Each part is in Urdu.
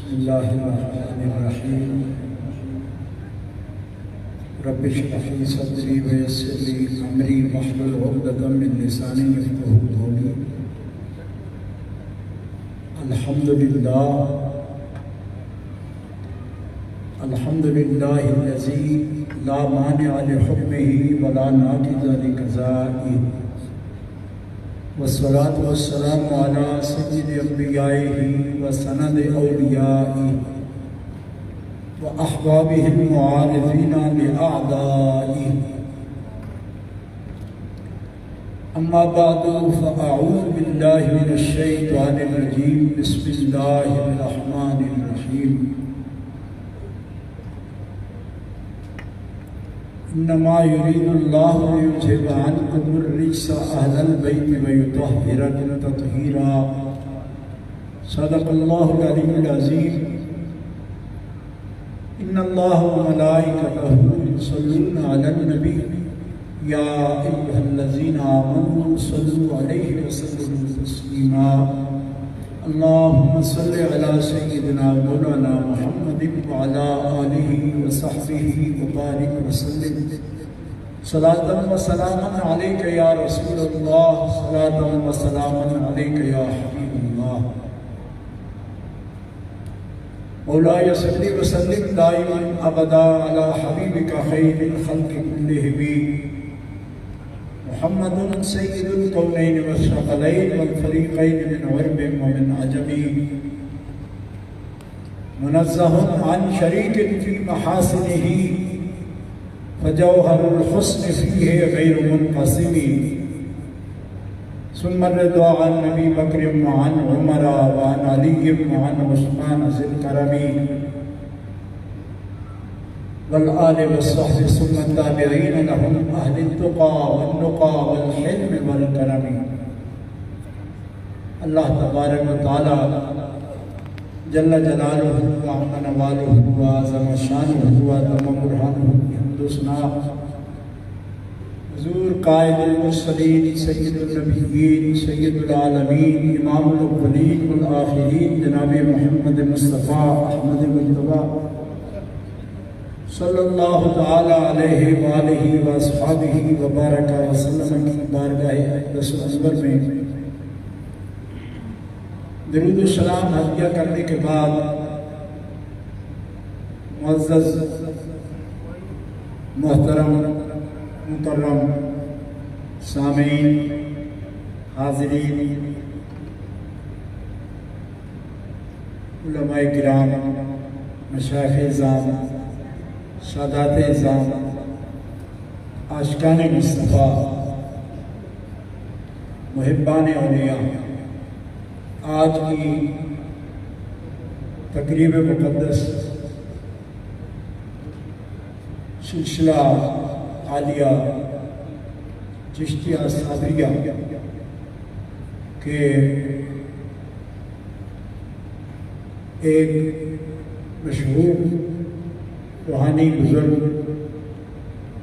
بسم اللہ الرحمن الرحیم رب اشرح لی صدری ویسر لی امری واحلل عقدۃ من لسانی یفقہوا قولی۔ الحمد للہ الذی لا مانع لحکمہ ولا ناقض لقضائہ، والصلاة والسلام علی سید انبیائہ وسند اولیائہ واحبابہ المعارضین لاعدائہ، اما بعد فاعوذ باللہ من الشیطان الرجیم، بسم اللہ الرحمن الرحیم۔ انما یرید اللہ لیذھب عنکم الرجس اہل البیت ویطہرکم تطہیرا، صدق اللہ العلی العظیم۔ ان اللہ وملائکتہ یصلون علی النبی یا ایھا الذین آمنوا صلوا علیہ وسلموا تسلیما، اللہم صل علی سیدنا مولانا محمد وعلی آلہ وصحبہ وبارک وسلم، صلاۃ و سلاما علیک یا رسول اللہ، صلاۃ و سلاما علیک یا حبیب اللہ۔ مولاي صل وسلم دائما ابدا علی حبیبک خیر الخلق کلہم، محمد سید الکونین والثقلین والفریقین من عرب ومن عجم، منزہ عن شریک فی محاسنہ فجوہر الحسن فیہ غیر منقسم، ثم الرضا عن نبی بکر وعن عمر وعن علی وعن عثمان ذی الکرم، والآل والصحب ثم التابعین لهم اہل التقى والنقى والحلم والکرم۔ اللہ تبارک و تعالی جل جلالہ وعظم نوالہ وعظم شانہ وعظم برہانہ کی حمد و ثنا حضور قائد المرسلین سید النبیین سید العالمین امام الاولین والآخرین جناب محمد مصطفیٰ احمد مجتبیٰ صلی اللہ تعالی علیہ وآلہ واصحابہ وبارک وسلم کی بارگاہ اقدس و اکبر میں درود و سلام ہدیہ کرنے کے بعد، معزز محترم مکرم سامعین، حاضرین، علماء کرام، مشائخ اعظام، سادات اعظام، عاشقان مصطفیٰ، محبان اولیاء، آج کی تقریب مقدس سلسلہ عالیہ چشتیہ صابریہ کے ایک مشہور روحانی بزرگ،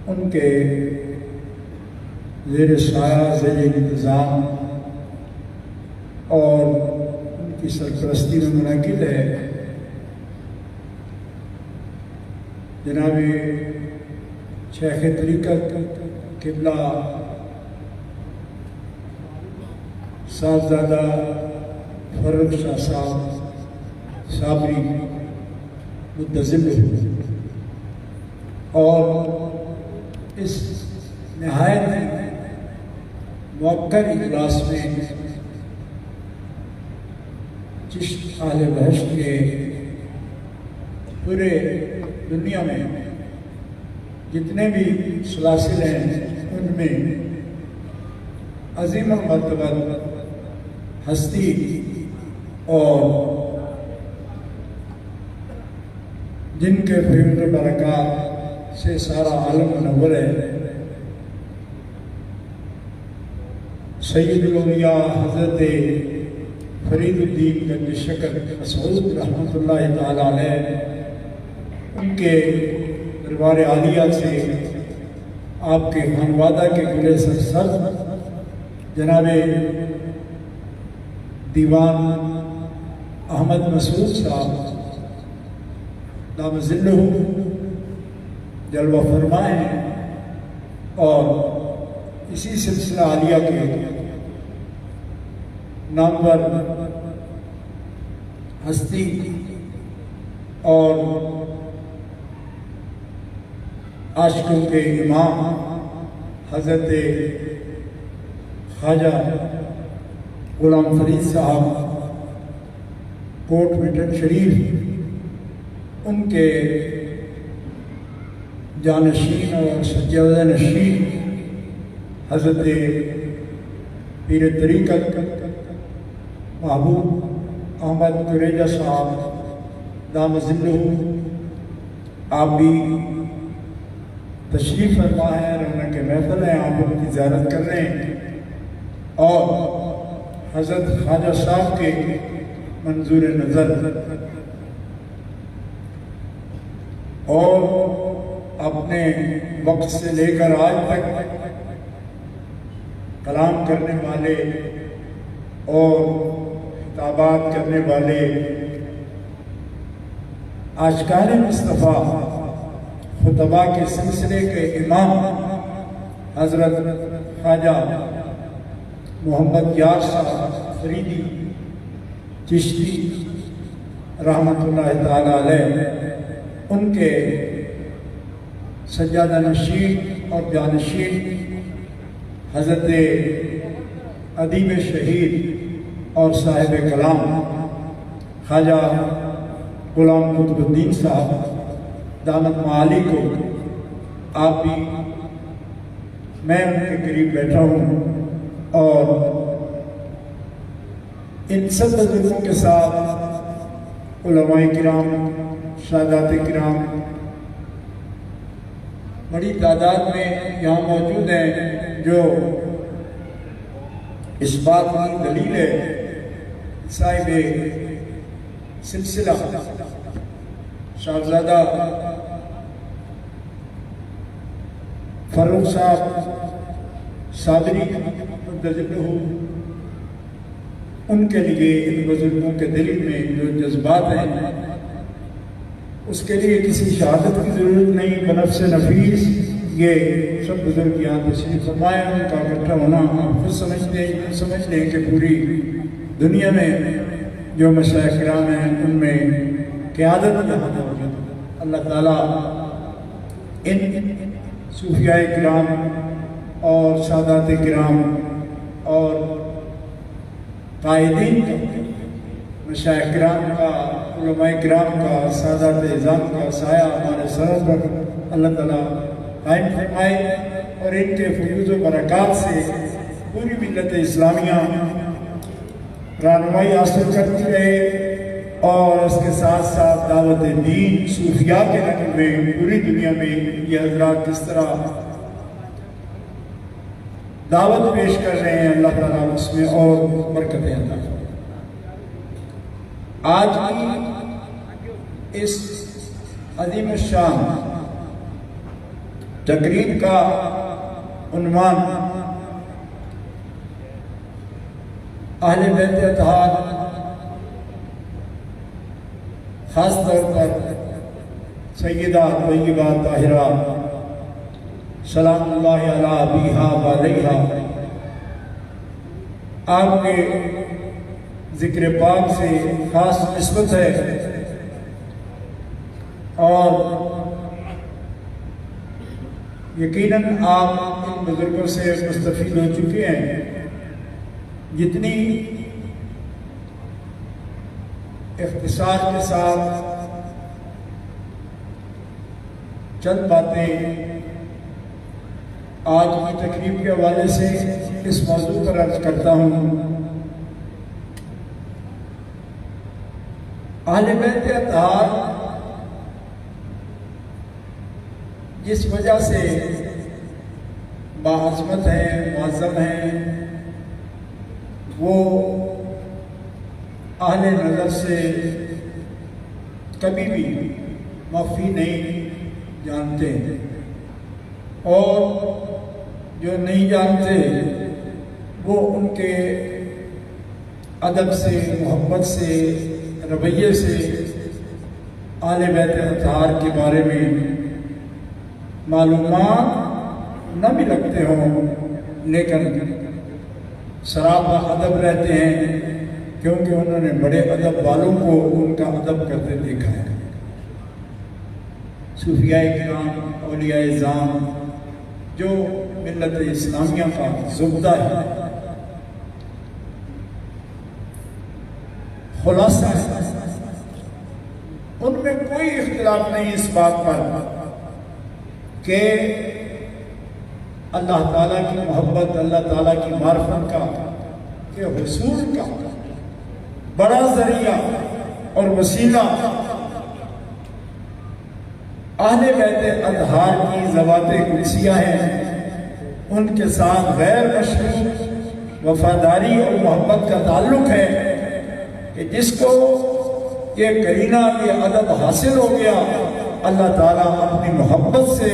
ان کے زیر سایہ زیر انتظام اور ان کی سرپرستی میں منعقد ہے جناب شیخ طریقت قبلہ صاحبزادہ فرخ شاہ صاحب صابری مدظم، اور اس نہایت موقر اجلاس میں چشت اہل بہشت کے پورے دنیا میں جتنے بھی سلاسل ہیں ان میں عظیم المرتبہ ہستی اور جن کے فیض و برکات سے سارا عالم منور ہے، سید الاولیاء حضرت فرید الدین گنج شکر مسعود رحمۃ اللہ تعالی علیہ، ان کے دربار عالیہ سے آپ کے خانوادہ کے گلے سر جناب دیوان احمد مسعود صاحب دام ظلہ جلوہ فرمائے ہیں، اور اسی سلسلہ عالیہ کے نامور ہستی اور عاشقوں کے امام حضرت خواجہ غلام فرید صاحب کوٹ میٹن شریف، ان کے جانشین اور سجادہ نشین حضرت پیر طریقت محبوب احمد قریجہ صاحب دام ظلہ، آپ بھی تشریف فرما ہے، رونق محفل ہیں، آپ ان کی زیارت کر رہے ہیں، اور حضرت خواجہ صاحب کے منظور نظر اور اپنے وقت سے لے کر آج تک کلام کرنے والے اور خطابات کرنے والے عاشقان مصطفیٰ خطبہ کے سلسلے کے امام حضرت خواجہ محمد یار صاحب فریدی چشتی رحمۃ اللہ تعالی علیہ، ان کے سجادہ نشین اور جانشین حضرت ادیب شہید اور صاحب کلام خواجہ غلام قطب الدین صاحب دامت معالی کو، آپ بھی، میں ان کے قریب بیٹھا ہوں، اور ان سب بزرگوں کے ساتھ علماء کرام، سادات کرام بڑی تعداد میں یہاں موجود ہیں، جو اس بات کی دلیل ہے صاحب سلسلہ صاحبزادہ فاروق صاحب صادری مدذلہ، ان کے لیے ان بزرگوں کے دل میں جو جذبات ہیں، اس کے لیے کسی شہادت کی ضرورت نہیں، بنفس نفیس یہ سب بزرگ یہاں تشریف فرمائے، ان کا اکٹھا ہونا آپ خود سمجھ لیں کہ پوری دنیا میں جو مشائخ کرام ہیں ان میں قیادت یہاں موجود ہے۔ اللہ تعالیٰ ان صوفیاء کرام اور سادات کرام اور قائدین کا، مشائخ کرام کا، علماء کرام کا، سادات اعظام کا سایہ ہمارے سروں پر اللہ تعالیٰ قائم فرمائے، اور ان کے فیوز و برکات سے پوری ملت اسلامیہ رہنمائی حاصل کرتی رہے، اور اس کے ساتھ ساتھ دعوت دین صوفیاء کے نقل میں پوری دنیا میں یہ حضرات کس طرح دعوت پیش کر رہے ہیں، اللہ تعالیٰ اس میں اور برکتیں عطا فرمائے۔ آج کی اس عظیم الشان تقریب کا عنوان اہل بیت اطہار، خاص طور پر سیدہ طیبہ طاہرہ سلام اللہ علیہ ابیہا و علیہا، آپ کے ذکر پاک سے خاص نسبت ہے، اور یقیناً آپ ان بزرگوں سے مستفید ہو چکے ہیں۔ جتنی اختصار کے ساتھ چند باتیں آج کی تقریب کے حوالے سے اس موضوع پر عرض کرتا ہوں۔ اہل بیت اطہار جس وجہ سے باعظمت ہیں، معظم ہیں، وہ اہل نظر سے کبھی بھی مخفی نہیں جانتے، اور جو نہیں جانتے وہ ان کے ادب سے، محبت سے، رویے سے آل بیت اطہار کے بارے میں معلومات نہ بھی رکھتے ہوں، لیکن سراپا ادب رہتے ہیں، کیونکہ انہوں نے بڑے ادب والوں کو ان کا ادب کرتے دیکھا ہے۔ صوفیاء کرام، اولیاء اعظام جو ملت اسلامیہ کا زبدہ ہے، خلاصہ ہے، ان میں کوئی اختلاف نہیں اس بات پر کہ اللہ تعالیٰ کی محبت، اللہ تعالیٰ کی معرفت کا، کہ حصول کا بڑا ذریعہ اور وسیلہ اہل بیت اطہار کی ذوات قدسیہ ہیں۔ ان کے ساتھ غیر مشروط وفاداری اور محبت کا تعلق ہے کہ جس کو یہ کرینہ، یہ ادب حاصل ہو گیا، اللہ تعالیٰ اپنی محبت سے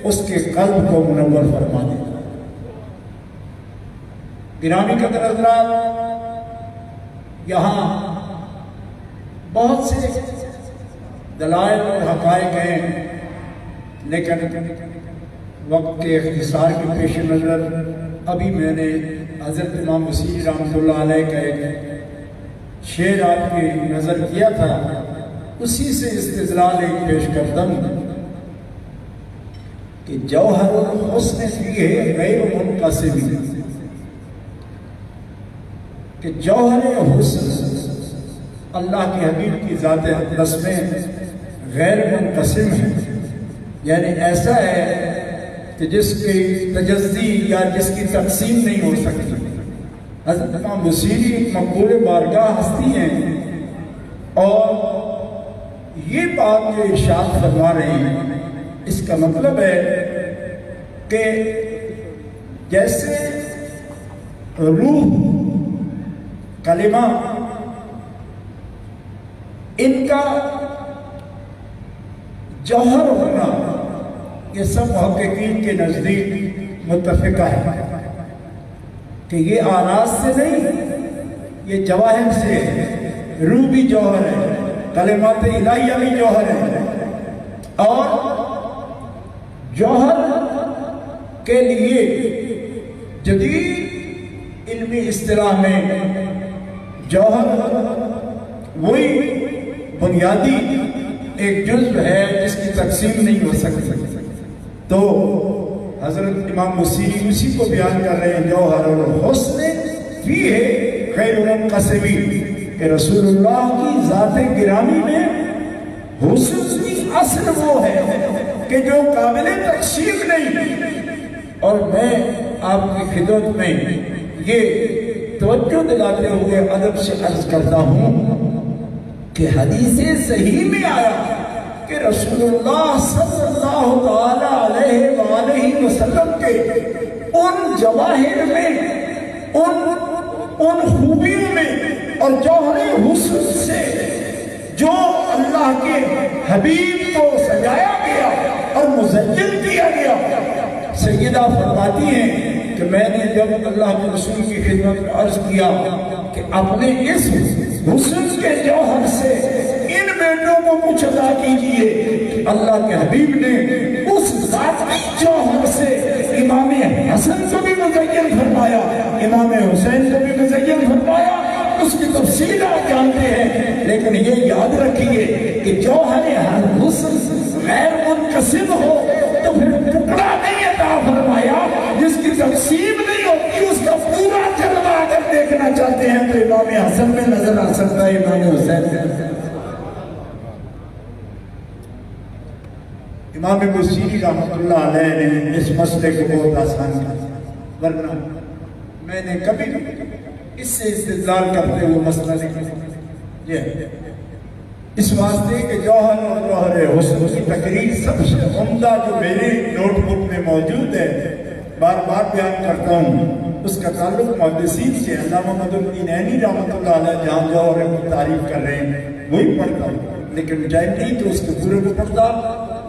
اس کے قلب کو منور فرما دیتا۔ گرامی قدر حضرات، یہاں بہت سے دلائل اور حقائق ہیں، لیکن وقت کے اختصار کے پیش نظر ابھی میں نے حضرت امام مسیح رحمۃ اللہ علیہ کا ایک شعر آپ کی نظر کیا تھا، اسی سے استدلال ایک پیش کرتا ہوں کہ جوہر الحسن فیہ غیر منقسم، کہ جوہر حسن اللہ کے حبیب کی ذات اقدس میں غیر منقسم ہے، یعنی ایسا ہے کہ جس کی تجزی یا جس کی تقسیم نہیں ہو سکتی۔ حضرت امام بصیری مقبول بارگاہ ہستی ہیں، اور یہ بات جو ارشاد فرما رہے ہیں، اس کا مطلب ہے کہ جیسے روح، کلمہ، ان کا جوہر ہونا، یہ سب محققین کے نزدیک متفقہ ہے کہ یہ آراز سے نہیں، یہ جواہر سے ہے۔ روح بھی جوہر ہے، کلمات الہیہ بھی جوہر ہے، اور جوہر کے لیے جدید علمی اصطلاح میں جوہر وہی بنیادی ایک جزو ہے جس کی تقسیم نہیں ہو سکتی۔ تو حضرت امام بصیری اسی کو بیان کر رہے ہیں، جوہر الحسن فیہ غیر منقسم، کہ رسول اللہ کی ذات گرامی میں حسن کی اصل وہ ہے کہ جو قابل تقسیم نہیں۔ اور میں آپ کی خدمت میں یہ توجہ دلاتے ہوئے ادب سے عرض کرتا ہوں کہ حدیث صحیح میں آیا کہ رسول اللہ صلی اللہ تعالی علیہ وآلہ وسلم کے ان جواہر میں، ان خوبیوں میں اور جوہر حسن سے جو اللہ کے حبیب کو سجایا گیا اور مزین کیا گیا، سیدہ فرماتی ہیں کہ میں نے جب اللہ کے رسول کی خدمت میں عرض کیا کہ اپنے اس حسن کے جوہر سے ان بیٹوں کو کچھ عطا کیجئے، اللہ کے حبیب نے اس ذاتی جوہر سے امام حسن کو بھی مزین فرمایا، امام حسین کو بھی مزین فرمایا۔ اس کی تفصیل آپ جانتے ہیں، لیکن یہ یاد رکھیے کہ جوہر حسن غیر منقسم ہو تو پھر ٹکڑا نہیں عطا فرمایا، جس کی تقسیم نہیں ہوتی، اس کا پورا جلوہ اگر دیکھنا چاہتے ہیں تو امام حسن میں نظر آ سکتا ہے، امام حسین میں۔ امام بصیری رحمۃ اللہ علیہ نے اس مسئلے کو بہت آسان کیا، ورنہ میں نے کبھی اس سے استدلال کرتے ہوئے مسئلہ نہیں کیا۔ اس واسطے کہ جوہر اور جوہر حسن کی تقریر سب سے عمدہ جو میرے نوٹ بک میں موجود ہے، بار بار بیان کرتا ہوں، اس کا تعلق محدثین سے۔ علامہ محمد الدین عینی رحمۃ اللہ علیہ جہاں جوہر کی تعریف کر رہے ہیں وہی پڑھتا ہوں، لیکن ٹائم نہیں تو اس کے پورے کو پڑھتا۔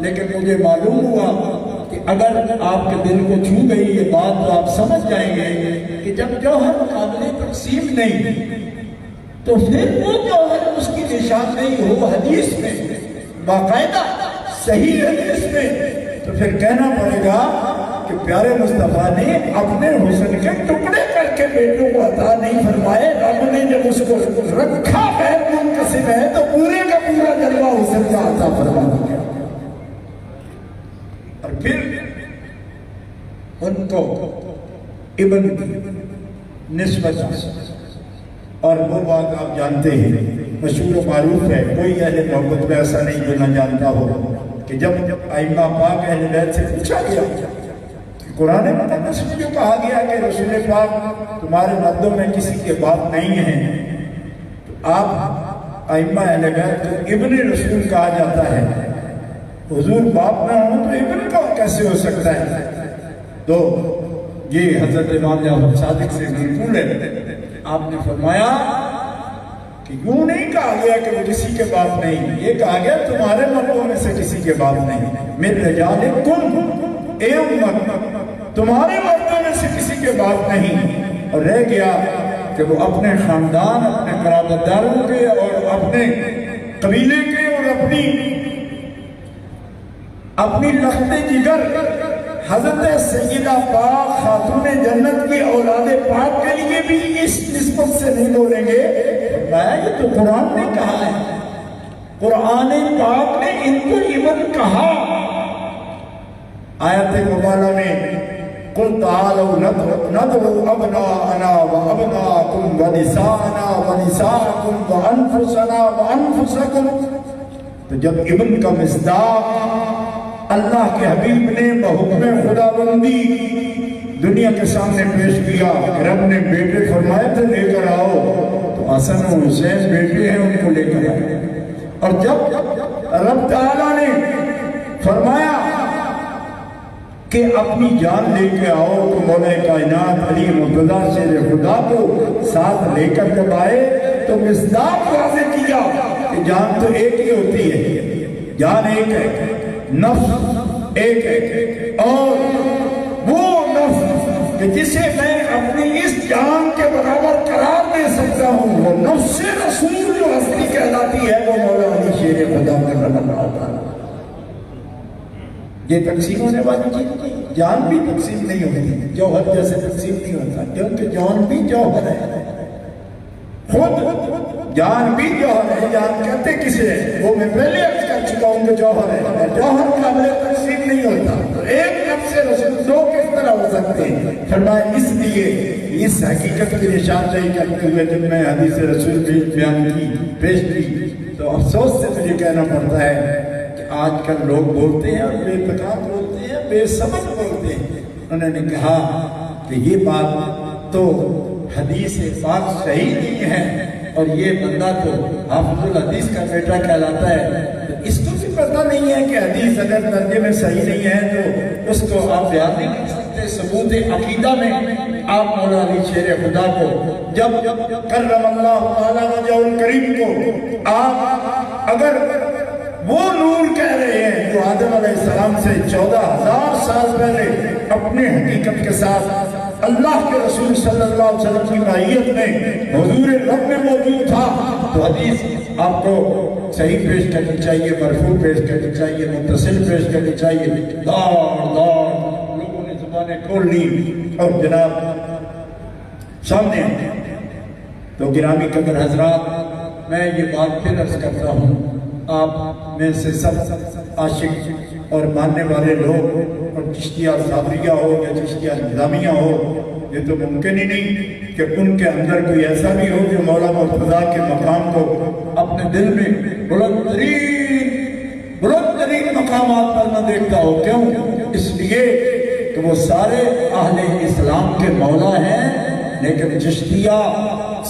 لیکن مجھے معلوم ہوا کہ اگر آپ کے دل کو چھو گئی یہ بات تو آپ سمجھ جائیں گے کہ جب جوہر قابل تقسیم نہیں تو پھر وہ جوہر اس کی نشان نہیں ہو حدیث میں باقاعدہ صحیح حدیث میں، تو پھر کہنا پڑے گا کہ پیارے مصطفیٰ نے اپنے حسن کے ٹکڑے کر کے بیٹوں کو عطا نہیں فرمائے، رب نے جب اس کو رکھا غیر منقسم ہے تو پورے کا پورا جلوہ حسن کا عطا فرما دیا۔ اور پھر ان کو ابن کی نسبت، اور وہ بات آپ جانتے ہیں مشہور و معروف ہے، کوئی اہل محبت میں ایسا نہیں جو نہ جانتا ہو کہ جب ائمہ پاک اہل بیت سے پوچھا گیا کہ قرآن مقدس میں جو کہا گیا کہ رسول پاک تمہارے مردوں میں کسی کے باپ نہیں ہیں، تو آپ ائمہ اہل بیت کو ابن رسول کہا جاتا ہے، حضور باپ نہ ہوں تو ابن کا کیسے ہو سکتا ہے؟ تو یہ حضرت امام جعفر صادق سے منقول ہے، آپ نے فرمایا کہ یوں نہیں کہا گیا کہ وہ کسی کے باپ نہیں، یہ کہا گیا تمہارے مردوں میں سے کسی کے باپ نہیں، من رجالکم، اے امت تمہارے مردوں میں سے کسی کے باپ نہیں۔ اور رہ گیا کہ وہ اپنے خاندان، اپنے قرابت داروں کے اور اپنے قبیلے کے اور اپنی لخت جگر حضرت سیدہ پاک خاتون جنت کی اولاد پاک کے لیے بھی اس نسبت سے نہیں بولیں گے۔ یہ تو قرآن نے کہا ہے، قرآن پاک نے ان کو ابن کہا۔ آیت مبارکہ میں قل تعالوا ندعو ابناءنا وابناءکم ونساءنا ونساءکم وانفسنا وانفسکم، تو جب ابن کا مصداق اللہ کے حبیب نے بحکم خداوندی دنیا کے سامنے پیش کیا، رب نے بیٹے فرمائے تھے لے کر آؤ، تو حسن و حسین بیٹے ہیں ان کو لے کر آئے۔ اور جب رب تعالیٰ نے فرمایا کہ اپنی جان لے کے آؤ، تو مولا کائنات علی مرتضیٰ شیر خدا کو ساتھ لے کر جب آئے تو مصداق واضح کیا کہ جان تو ایک ہی ہوتی ہے، جان ایک ہے، نفس ایک ہے، اور وہ نفس کہ جسے میں اپنی اس جان کے برابر قرار دے سکتا ہوں، وہ نفس رسول جو اصلی کہلاتی ہے، وہ مولا علی شیر خدا میں رب اللہ۔ یہ تقسیم ہونے والی چیز، جان بھی تقسیم نہیں ہوتی، جوہر جیسے تقسیم نہیں ہوتا، کیونکہ جان بھی جوہر ہے، خود جان بھی جوہر ہے۔ جان کہتے کسے ہے؟ وہ میں پہلے عرض کر چکا ہوں کہ جوہر ہے، جوہر قابل تقسیم نہیں ہوتا، تو ایک نفس رسول دو کس طرح ہو سکتے ہیں؟ فرمایا اس لیے اس حقیقت کی نشاندہی کرتے ہوئے جب میں حدیث رسول بیان کی پیش کی تو افسوس سے مجھے کہنا پڑتا ہے کہ آج کل لوگ بولتے ہیں اور بے تکات بولتے ہیں، بے سبب بولتے ہیں۔ انہوں نے کہا کہ یہ بات تو حدیث پاک صحیح نہیں ہے، اور یہ بندہ تو حافظ الحدیث کا بیٹا کہلاتا ہے، تو اس کو بھی پتہ نہیں ہے کہ حدیث اگر درجے میں صحیح نہیں ہے تو اس کو آپ بیان نہیں کر سکتے۔ ثبوت عقیدہ میں آپ مولا علی شیر خدا کو جب کرم اللہ تعالیٰ وجہ الکریم کو آپ اگر وہ نور کہہ رہے ہیں جو آدم علیہ السلام سے 14,000 سال پہلے اپنے حقیقت کے ساتھ اللہ کے رسول صلی اللہ علیہ وسلم کی معیت میں حضور رب میں موجود تھا، تو حدیث آپ کو صحیح پیش کرنی چاہیے، مرفوع پیش کرنی چاہیے، متصل پیش کرنی چاہیے۔ لوگوں نے زبانیں کھول لی اور جناب سامنے تو گرامی قدر حضرات، میں یہ بات پھر عرض کرتا ہوں، آپ میں سے سب عاشق اور ماننے والے لوگ، اور چشتیہ صابریہ ہو یا چشتیہ نظامیہ ہو، یہ تو ممکن ہی نہیں کہ ان کے اندر کوئی ایسا بھی ہو جو مولا مرتضیٰ کے مقام کو اپنے دل میں بلند ترین مقامات پر نہ دیکھتا ہو۔ کیوں؟ اس لیے کہ وہ سارے اہل اسلام کے مولا ہیں، لیکن چشتیہ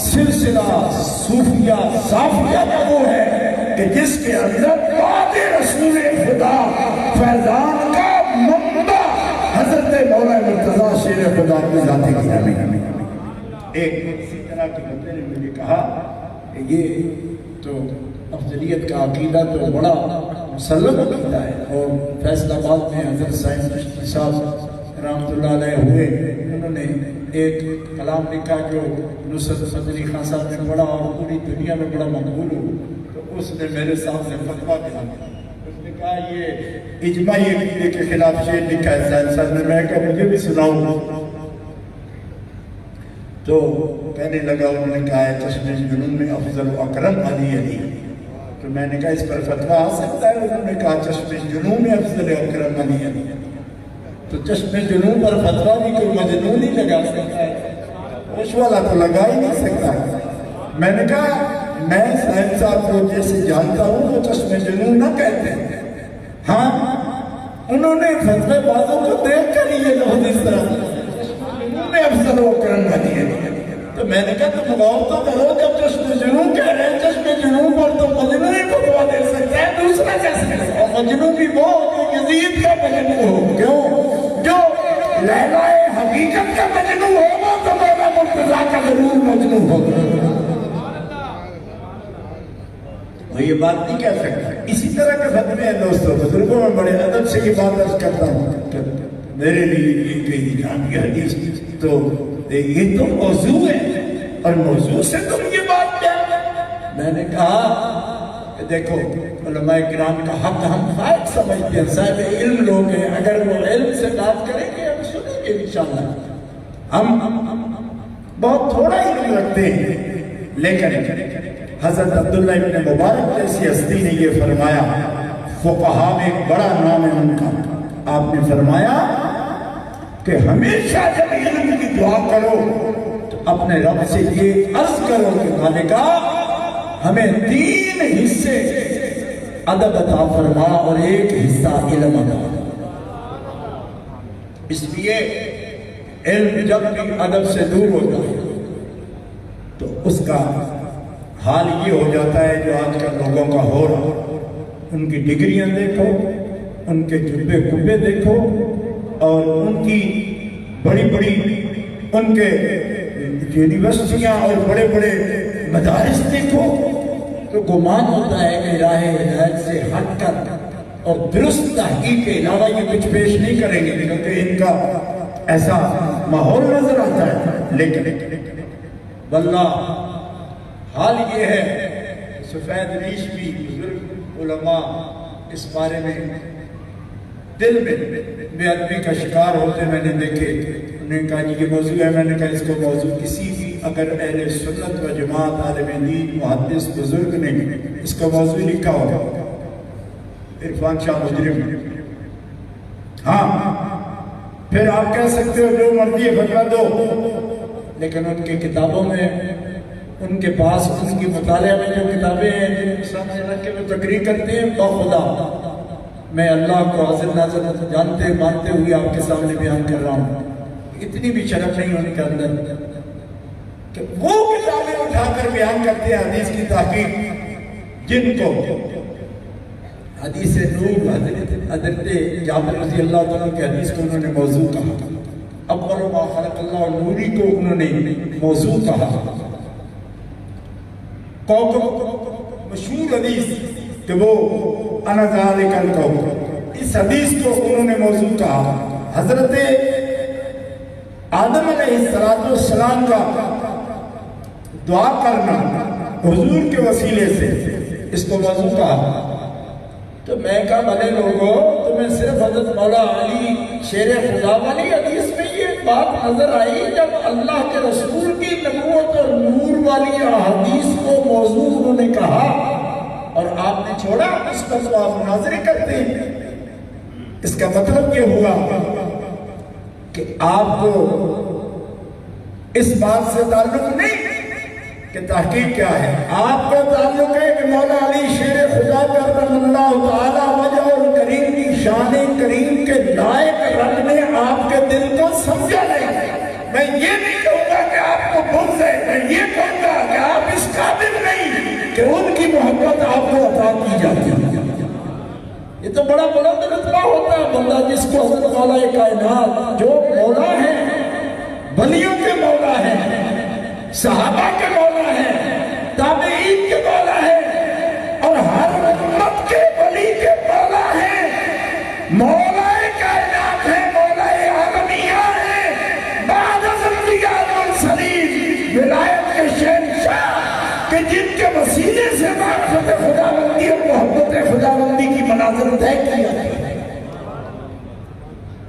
سلسلہ صوفیہ صافیہ کا وہ ہے کہ جس کے اندر بعد رسول خدا فیضان کا منبع حضرت مولا مرتضیٰ شیر خدا کی ذاتی گرامی ہے۔ ایک اسی طرح کے بندے نے مجھے کہا کہ یہ تو افضلیت کا عقیدہ تو بڑا مسلم عقیدہ ہے، اور فیصل آباد میں حضرت سائن چشتی صاحب رحمۃ اللہ علیہ ہوئے، انہوں نے ایک کلام لکھا جو نصرت فضلی خان صاحب نے پڑھا اور پوری دنیا میں بڑا مقبول ہو، تو اس نے میرے سامنے فتویٰ دیا کہا یہ اجماعی عقیدے کے خلاف شعر لکھا ہے سائنس صاحب نے، میں کہا مجھے بھی سناؤں. تو کہنے لگا، انہوں نے کہا ہے چشم جنون میں افضل و اکرم علی علی. تو میں نے کہا اس پر فتویٰ آ سکتا ہے؟ انہوں نے کہا چشم جنون میں افضل و اکرم علی علی. تو چشم جنون پر فتویٰ بھی کوئی مجنون ہی لگا سکتا ہے، ہوش والا تو لگا ہی نہیں سکتا. میں نے کہا میں صاحب صاحب کو جیسے جانتا ہوں وہ چشم جنون نہ کہتے ہیں. ہاں انہوں نے فتوے بازوں کو دیکھ کر یہ لفظ اس طرح جنون میں افضل و اکرم علی علی. تو میں نے کہا تم غور تو کرو، جب چشم جنون کہہ رہے ہیں چشم جنون پر تو مجنون ہی فتویٰ دے سکتا ہے، دوسرا کیسے؟ اور مجنون بھی وہ جو یزید کا مجنون ہو. کیوں؟ جو لیلہ حقیقت کا مجنون ہو وہ تو مولا مرتضیٰ کا ضرور مجنون ہوگا. وہ یہ بات نہیں کہہ سکتا. اسی طرح کے فتوے ہیں دوستوں، بزرگوں میں بڑے ادب سے یہ بات عرض کرتا ہوں کہ میرے لیے یہ کہیں جان کی حدیث تو یہ تو موضوع ہے اور موضوع سے تم یہ بات کیا. میں نے کہا کہ دیکھو علماء کرام کا حق ہم فائد سمجھتے ہیں، صاحب علم لوگ ہیں، اگر وہ علم سے بات کریں گے ہم سنیں گے انشاءاللہ. ہم بہت تھوڑا علم رکھتے ہیں، لیکن حضرت عبداللہ ابن مبارک جیسی ہستی نے یہ فرمایا، فقہا میں ایک بڑا نام ہے ان کا. آپ نے فرمایا کہ ہمیشہ جب علم کی دعا کرو تو اپنے رب سے یہ عرض کرو کہ مالکا ہمیں 3 حصے ادب عطا فرما اور 1 حصہ علم عطا. اس لیے علم جب بھی ادب سے دور ہوتا ہے تو اس کا حال یہ ہو جاتا ہے جو آج کل لوگوں کا ہو رہا. ان کی ڈگریاں دیکھو، ان کے جبے کبے دیکھو، اور ان کی بڑی بڑی ان کے یونیورسٹیاں اور بڑے بڑے مدارس دیکھو تو گمان ہوتا ہے کہ راہ ہدایت سے ہٹ کر اور درست تحقیق کے علاوہ یہ کچھ پیش نہیں کریں گے، کیونکہ ان کا ایسا ماحول نظر آتا ہے. لیکن واللہ حال یہ ہے سفید ریش بھی بزرگ علماء اس بارے میں دل میں بے ادبی کا شکار ہوتے میں نے دیکھے. انہوں نے کہا جی یہ موضوع ہے. میں نے کہا اس کو موضوع کسی بھی اگر اہل سنت و جماعت عالم دین محدث بزرگ نے اس کا موضوع لکھا ہوگا عرفان شاہ مجرم. ہاں پھر آپ کہہ سکتے ہو جو مرضی فتویٰ دو، لیکن ان کی کتابوں میں ان کے پاس ان کی مطالعہ میں جو کتابیں ہیں جن کے سامنے رکھ کے وہ تقریر کرتے ہیں بخدا میں اللہ کو حاضر ناظر جانتے مانتے ہوئے آپ کے سامنے بیان کر رہا ہوں. اتنی بھی شرف نہیں ہونے کے اندر کہ وہ کتابیں اٹھا کر بیان کرتے ہیں حدیث کی تحقیق، جن کو حدیث نور حضرت جابر رضی اللہ تعالیٰ کی حدیث کو انہوں نے موضوع کہا. اول ما خلق اللہ نوری کو انہوں نے موضوع کہا. مشہور حدیث کہ وہ انا ذالک الکوکب، اس حدیث کو انہوں نے موضوع کہا. حضرت آدم علیہ السلام کا دعا کرنا حضور کے وسیلے سے اس کو موضوع کہا. تو میں کہا بھلے لوگوں تمہیں صرف حضرت مولا علی شیر خدا والی حدیث میں یہ بات نظر آئی جب اللہ کے رسول کی نبوت اور نور والی حدیث کو موضوع انہوں نے کہا اور آپ نے چھوڑا، اس پر تو آپ مناظرے کرتے ہیں. اس کا مطلب یہ ہوا کہ آپ کو اس بات سے تعلق نہیں کہ تحقیق کیا ہے، آپ کا تعلق ہے کہ مولا علی شیر خدا کرم اللہ تعالی وجہ اور کریم کی شان کریم کے لائق رب نے آپ کے دل کو سمجھا نہیں. میں یہ نہیں کہوں گا کہ آپ کو بغض ہے، میں یہ کہوں گا کہ آپ اس قابل نہیں کہ ان کی محبت آپ کو عطا کی جاتی ہے. یہ تو بڑا بلند رتبہ ہوتا ہے بندہ جس کو حضرت مولا کائنات جو مولا ہے، ولیوں کے مولا ہے، صحابہ کے مولا ہے، تابعین کے مولا ہے، اور ہر امت کے ولی کے مولا ہے. مولا کائنات ہے، مولا عالمیہ ہے، بعد از انبیاء المرسلین ولایت کے شہنشاہ کہ جن کے وسیلے سے معرفت خداوندی اور محبت خداوندی کی مناظر طے کیا ہے۔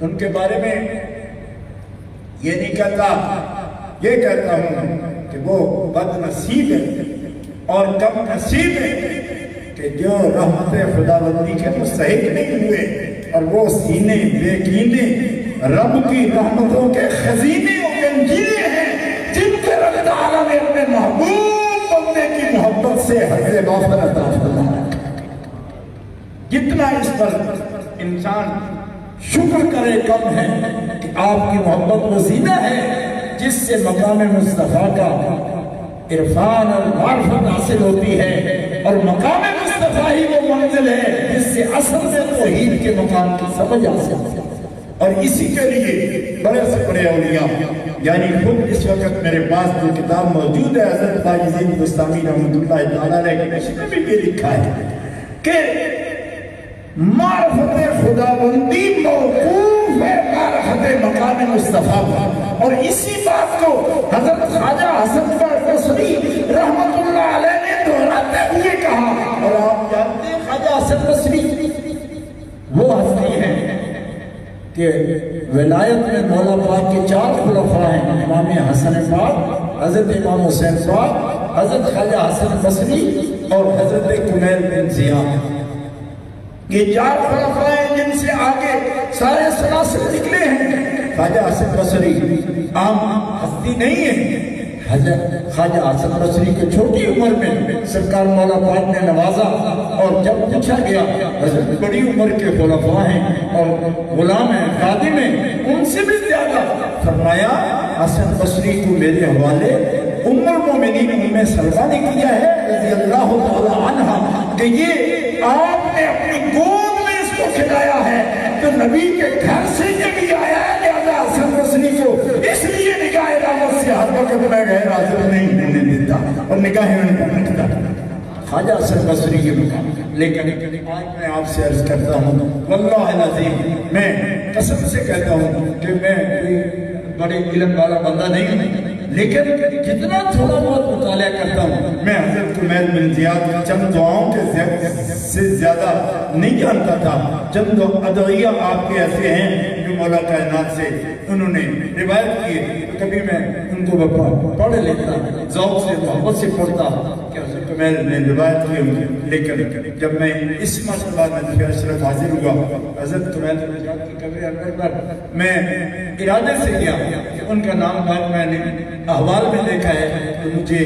ان کے بارے میں یہ نہیں کہتا، یہ کہتا ہوں کہ وہ بد نصیب ہے اور کم نصیب ہے کہ جو رحمت خداوندی کے مستحق نہیں ہوئے اور وہ سینے بے کینے رب کی رحمتوں کے خزینے و گنجینے ہیں جن کے رب تعالیٰ نے اپنے محبوب بندے کی محبت سے حضر غافر عطا فرمایا۔ جتنا اس پر انسان شکر کرے کم ہے کہ آپ کی محبت وہ زینہ ہے جس سے مقام مصطفیٰ کا عرفان اور معرفت حاصل ہوتی ہے، اور مقام مصطفیٰ ہی وہ منزل ہے جس سے اصل میں توحید کے مقام کی سمجھ حاصل ہے۔ اور اسی کے لیے بڑے سے بڑے اولیاء، یعنی خود اس وقت میرے پاس جو کتاب موجود ہے حضرت باجزید بستامی رحمۃ اللہ تعالیٰ علیہ، اس میں بھی یہ لکھا ہے کہ معرفت خداوندی موقوف ہے معرفت مقام مصطفیٰ پر، اور اسی بات کو حضرت خواجہ حسن بصری رحمت اللہ علیہ نے دہراتے ہوئے کہا۔ اور آپ جانتے ہیں خواجہ حسن بصری وہ ہستی ہے کہ ولایت میں مولا پاک کے 4 خلفاء ہیں، امام حسن پاک، حضرت امام حسین پاک، حضرت خواجہ حسن بصری اور حضرت کمیل بن زیاد۔ یہ 4 خلفاء ہیں جن سے آگے سارے سلاسل نکلے ہیں۔ خواجہ حسن بصری عام ہستی نہیں ہے۔ حضرت خواجہ حسن بصری کو چھوٹی عمر میں سرکار مولا پاک نے نوازا، اور جب پوچھا گیا حضرت بڑی عمر کے خلفاء ہیں اور غلام ہیں، خادم ہیں، ان سے بھی زیادہ، فرمایا حسن بصری کو میرے حوالے ام المومنین ام سلمہ نے کیا ہے رضی اللہ تعالی عنہ کہ یہ آپ نے اپنی گود میں اس کو کھلایا ہے، تو نبی کے گھر سے یہ بھی آیا ہے، لہذا حسن بصری کو اس لیے نگاہ رحمت سے ہر وقت میں غیر حاضر نہیں ہونے دیتا اور نگاہ ان کو رکھتا۔ خواجہ حسن بصری کے مقام، لیکن آج میں آپ سے عرض کرتا ہوں واللہ العظیم، میں قسم سے کہتا ہوں کہ میں بڑے علم والا بندہ نہیں ہوں، لیکن جتنا تھوڑا بہت مطالعہ کرتا ہوں میں حضرت کمیل بن زیاد چند دعاؤں کے سے زیادہ نہیں جانتا تھا۔ چند ادعیہ آپ کے ایسے ہیں جو مولا کائنات سے انہوں نے روایت کیے، کبھی میں ان کو پڑھ لیتا، ذوق سے محبت سے پڑھتا کہ حضرت کمیل نے روایت کی ہوں، لیکن جب میں اس مرتبہ نجف اشرف حاضر ہوا حضرت کمیل بن زیاد کی قبر انور پر، میں ارادے سے گیا، ان کا نام بعد میں نے احوال میں دیکھا ہے تو مجھے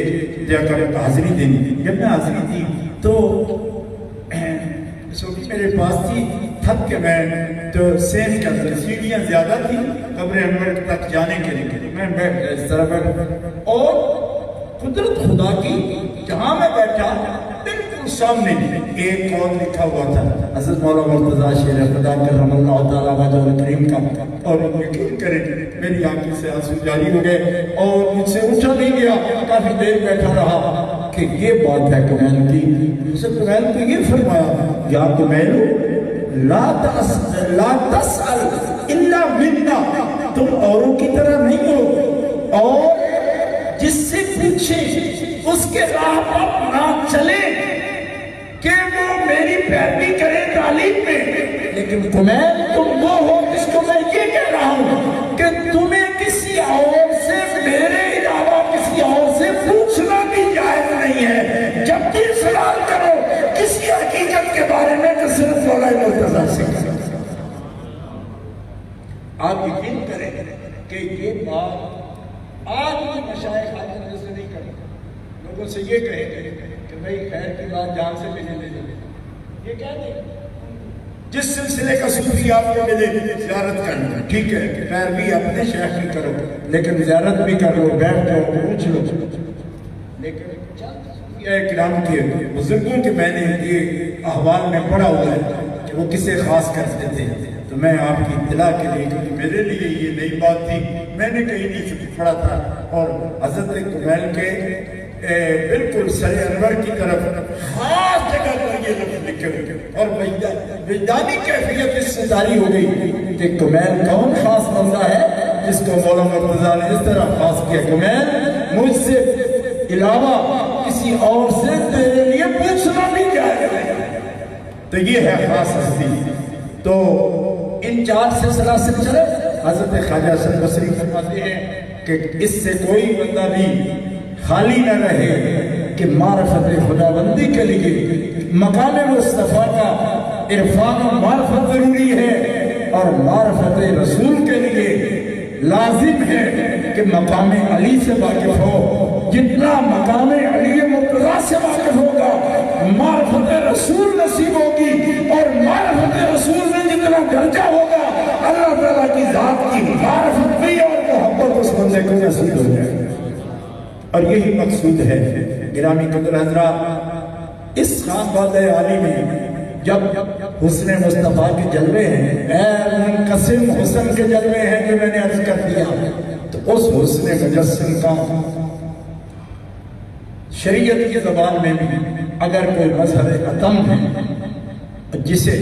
جا کر حاضری دینی۔ جب میں حاضری دی تو سوچی میرے پاس تھی، تھک کے میں تو سین کا سیڑھیاں زیادہ تھی قبر انور تک جانے کے لیے، میں بیٹھ گیا اس طرح بیٹھ، اور قدرت خدا کی جہاں میں بیٹھا بالکل سامنے ایک قول لکھا ہوا تھا حضرت مولا مرتضیٰ شیر خدا کرم اللہ تعالیٰ وجہ کریم کا، اور یقین کریں میری آنکھوں سے آنسو جاری ہو گئے اور مجھ سے اٹھا نہیں گیا، کافی دیر بیٹھا رہا کہ یہ بات ہے کمیل کی۔ حضرت کمیل کو یہ فرمایا یا کمیل لا تسأل الا منا، تم اوروں کی طرح نہیں ہو، اور جس سے پوچھے اس کے راہ پر نہ چلے کہ وہ میری پیروی کرے تعلیم میں، لیکن کمیل تم وہ ہو جس کو میں یہ کہہ رہا ہوں کہ تمہیں کسی اور سے میرے علاوہ کسی اور سے پوچھنا بھی جائز نہیں ہے، جب بھی سوال کرو کسی حقیقت کے بارے میں تو صرف مولا مرتضیٰ سے کرو۔ آپ یقین کریں کہ یہ بات آج بھی مشائخ حاضر سے نہیں کریں، لوگوں سے یہ کہیں کہ بھئی خیر کی بات جان سے ملے لے لیں، یہ کہہ دیں جس سلسلے کا صوفی آپ کو ملے زیارت کرنا ٹھیک ہے، پیروی اپنے شیخ کی کرو لیکن زیارت بھی کرو، بیٹھ جاؤ پوچھ لو، لیکن چند صوفیاء کرام کے بزرگوں کے میں نے یہ احوال میں پڑھا ہوا ہے کہ وہ کسے خاص کرتے تھے، تو میں آپ کی اطلاع کے لیے کیونکہ میرے لیے یہ نئی بات تھی، میں نے کہیں نہیں پڑھا تھا، اور حضرت کمیل کے بالکل سر انور کی طرف خاص جگہ پر یہ لفظ لکھے ہوئے، اور وجدانی کیفیت اس سے جاری ہو گئی کہ کمیل کون خاص بندہ ہے جس کو مولا مرتضیٰ نے اس طرح خاص کیا، کمیل مجھ سے علاوہ کسی اور سے تیرے لیے پوچھنا بھی جائے، تو یہ ہے خاص ہستی۔ تو ان 4 سلسلہ سے چلے۔ حضرت خواجہ حسن بصری فرماتے ہیں کہ اس سے کوئی بندہ بھی خالی نہ رہے کہ معرفت خداوندی کے لیے مقام مصطفیٰ کا عرفان و معرفت ضروری ہے، اور معرفت رسول کے لیے لازم ہے کہ مقام علی سے واقف ہو۔ جتنا مقام علی مرتضیٰ سے واقف ہوگا معرفت رسول نصیب ہوگی، اور معرفت رسول میں جتنا درجہ ہوگا اللہ تعالیٰ کی ذات کی معرفت بھی اور محبت اس بندے کو نصیب ہو جائے۔ اور یہی مقصود ہے گرامی قدر حضرات، اس خانقاہ عالی میں جب حسن مصطفیٰ کے جلوے ہیں، اے منقسم حسن کے جلوے ہیں جو میں نے عرض کر دیا، تو اس حسن مجسم کا شریعت کی زبان میں بھی اگر کوئی مظہر اتم ہے، جسے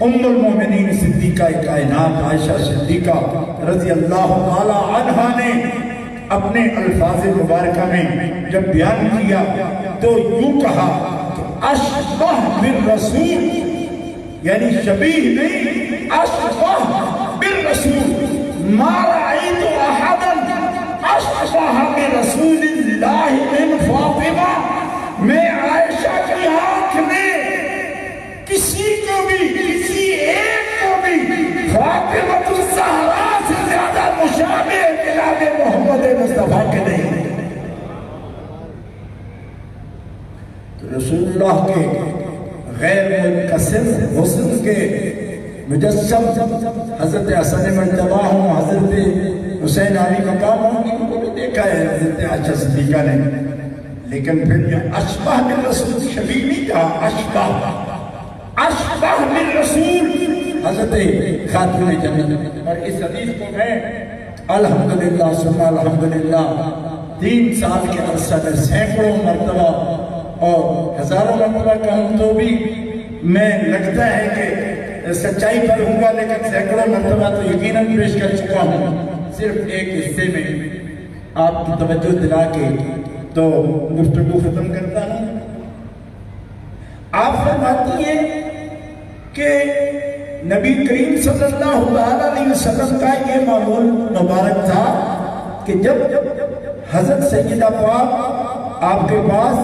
ام المومنین صدیقہ کائنات عائشہ صدیقہ رضی اللہ تعالی عنہا نے اپنے الفاظ مبارکہ میں جب بیان کیا تو یوں کہا کہ اشبہ بالرسول، یعنی شبیہ نہیں، اشبہ بالرسول، ما رأیت احدا اشبہ برسول اللہ من فاطمہ۔ میں عائشہ کی آنکھ میں کسی کو بھی، کسی ایک کو بھی فاطمہ الزہرا سے زیادہ مشابہ جناب محمد مصطفیٰ کے نہیں۔ تو رسول اللہ کے غیر منقسم حسن کے مجسم حضرت حسن مرتبہ ہوں، حضرت حسین علی مقام ہوں، ان کو بھی دیکھا ہے حضرت عائشہ صدیقہ نے، لیکن پھر یہ اشبہ بالرسول شبیہ نہیں کہا، اشبہ بالرسول حضرت خاتون جنت۔ اور اس حدیث کو میں الحمدللہ ثم الحمدللہ 3 سال کے عرصہ میں سینکڑوں مرتبہ اور ہزاروں مرتبہ کہوں تو بھی میں لگتا ہے کہ سچائی پر ہوں گا، لیکن سینکڑوں مرتبہ تو یقیناً پیش کر چکا ہوں۔ صرف ایک حصے میں آپ کی توجہ دلا کے تو گفتگو ختم کرتا ہوں۔ آپ فرماتی ہیں کہ نبی کریم صلی اللہ علیہ وسلم کا یہ معمول مبارک تھا کہ جب حضرت سیدہ پاک آپ کے پاس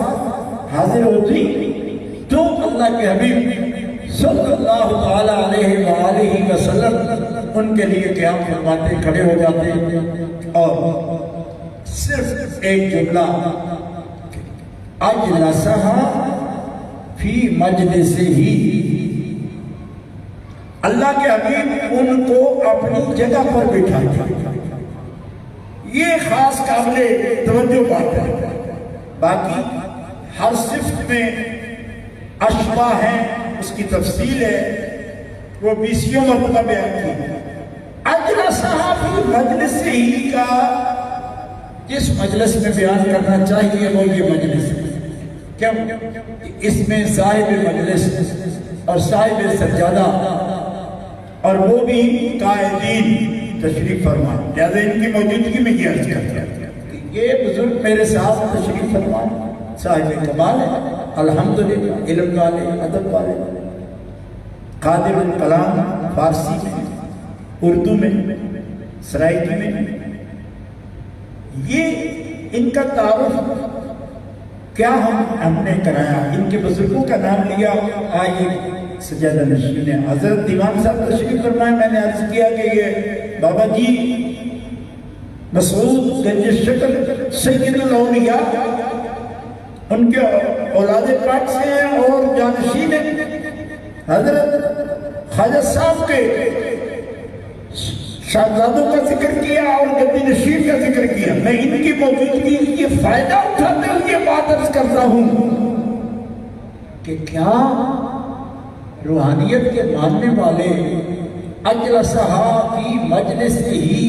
حاضر ہوتی تو اللہ کے حبیب صلی اللہ علیہ وآلہ وسلم ان کے لیے قیام فرماتے، کھڑے ہو جاتے اور صرف ایک جملہ اجلسہا فی مجلسہ، اللہ کے حبیب ان کو اپنی جگہ پر بٹھاتے۔ یہ خاص قابل توجہ بات ہے۔ باقی ہر صفت میں اشبہ ہے، اس کی تفصیل ہے، وہ 20 مرتبہ بیان کی۔ اجلسہا فی مجلسہ ہی کا جس مجلس میں بیان کرنا چاہیے وہ یہ مجلس ہے۔ کیوں؟ اس میں صاحب مجلس اور صاحب سجادہ اور وہ بھی قائدین تشریف فرما، لہذا ان کی موجودگی میں یہ عرض کرتا ہے یہ بزرگ میرے ساتھ تشریف فرما، صاحب کمال ہے، الحمدللہ، علم والے، ادب والے، قادر الکلام فارسی میں، اردو میں، سرائکی میں۔ یہ ان کا تعارف کیا ہم نے کرایا، ان کے بزرگوں کا نام لیا۔ آئیے سجادہ نشین ہے حضرت دیوان صاحب تشریف فرمائے۔ میں نے عرض کیا کہ یہ بابا جی مسعود گنج شکل سید الاولیاء ان کے اولاد پاک سے ہیں اور جانشین حضرت خواجہ صاحب کے شہزادوں کا ذکر کیا اور گدی نشین کا ذکر کیا۔ میں ان کی موجودگی یہ فائدہ اٹھاتے ہوئے بات عرض کرتا ہوں کہ کیا روحانیت کے ماننے والے اجلسہا فی مجلس ہی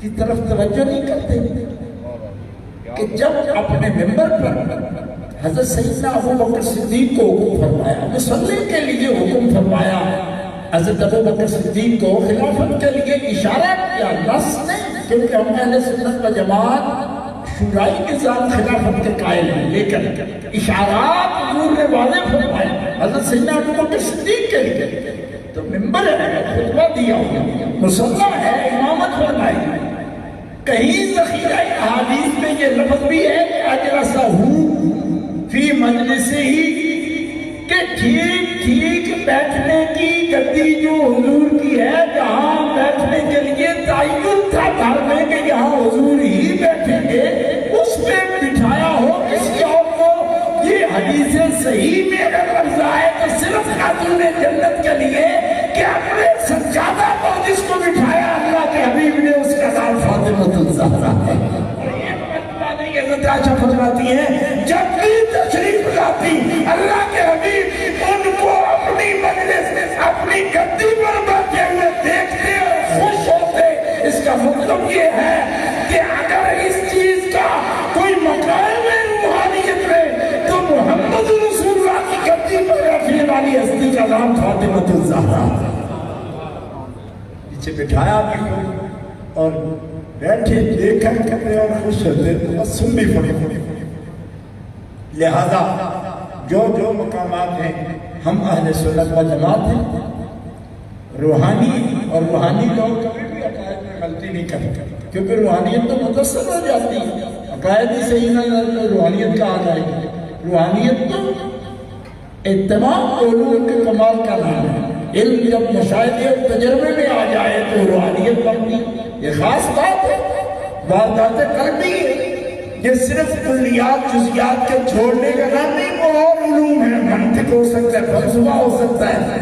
کی طرف توجہ نہیں کرتے کہ جب اپنے ممبر پر حضرت سیدنا ابو بکر صدیق کو حکم فرمایا، مصلی کے لیے حکم فرمایا، حضرت ابو بکر صدیق کو خلافت کے لیے اشارہ کیا، نص نہیں، کیونکہ ہم اہل سنت و جماعت شورائی نظام خلافت کے قائل ہیں، لیکن اشارات حضور نے واضح فرمائے۔ حضرت سیدنا ابو بکر صدیق کے لیے تو ممبر ہے، خطبہ دیا ہوا، مصلی ہے، امامت فرمائی. کہیں ذخیرہ احادیث میں یہ لفظ بھی ہے کہ اجلسہ فی مجلس ہی، کہ ٹھیک ٹھیک بیٹھنے کی گدی جو حضور کی ہے، جہاں بیٹھنے کے لیے تعین تھا گھر میں کہ یہاں حضور ہی بیٹھیں گے، اس پہ بٹھایا ہو کسی اور کو. یہ حدیث صحیح میں اگر لفظ آئے تو صرف خاتون جنت کے لیے کہ اپنے سجادہ پر جس کو بٹھایا اللہ کے حبیب نے اس کا نام فاطمہ الزہرا ہے. حضرت عائشہ فرماتی ہیں جب بھی تشریف لاتی اللہ کے حبیب ان کو اپنی مجلس میں اپنی گدی پر بیٹھے ہوئے دیکھتے اور خوش ہوتے. اس کا مطلب یہ ہے کہ اگر اس چیز کا کوئی مقام ہے روحانیت میں تو محمد رسول اللہ کی گدی پر بیٹھنے والی ہستی کا نام فاطمہ الزہرا. اسے بٹھایا بھی اور بیٹھے دیکھا کرتے اور خوش ہوتے تبسم بھی پڑے. لہذا جو جو مقامات ہیں ہم اہل سنت و جماعت ہیں، روحانی اور روحانی لوگ کبھی بھی عقائد میں غلطی نہیں کرتے، کیونکہ روحانیت تو متصل ہو جاتی ہے. عقائد ہی صحیح نہ تو روحانیت کا آ جائے گی. روحانیت تو اتباع علوم کے کمال کا نام ہے. علم جب مشاہدے اور تجربے میں آ جائے تو روحانیت بنتی. یہ خاص بات ہے، واردات قلبی ہے. یہ صرف کلیات جزیات کے چھوڑنے کا نام نہیں، وہ اور علوم ہے. منطق ہو سکتا ہے، فلسفہ ہو سکتا ہے،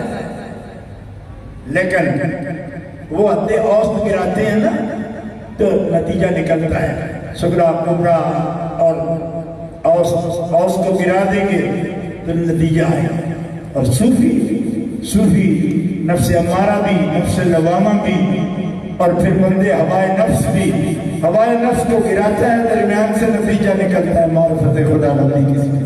لیکن وہ حد اوسط گراتے ہیں نا تو نتیجہ نکلتا ہے. صغرا کبرا اور اوسط کو گرا دیں گے تو نتیجہ آئے. اور صوفی نفس امارہ بھی، نفس لوامہ بھی، اور پھر بندے ہوائے نفس بھی، ہوائے نفس کو گراتا ہے، درمیان سے نتیجہ نکلتا ہے معرفت خدا بندی کسی.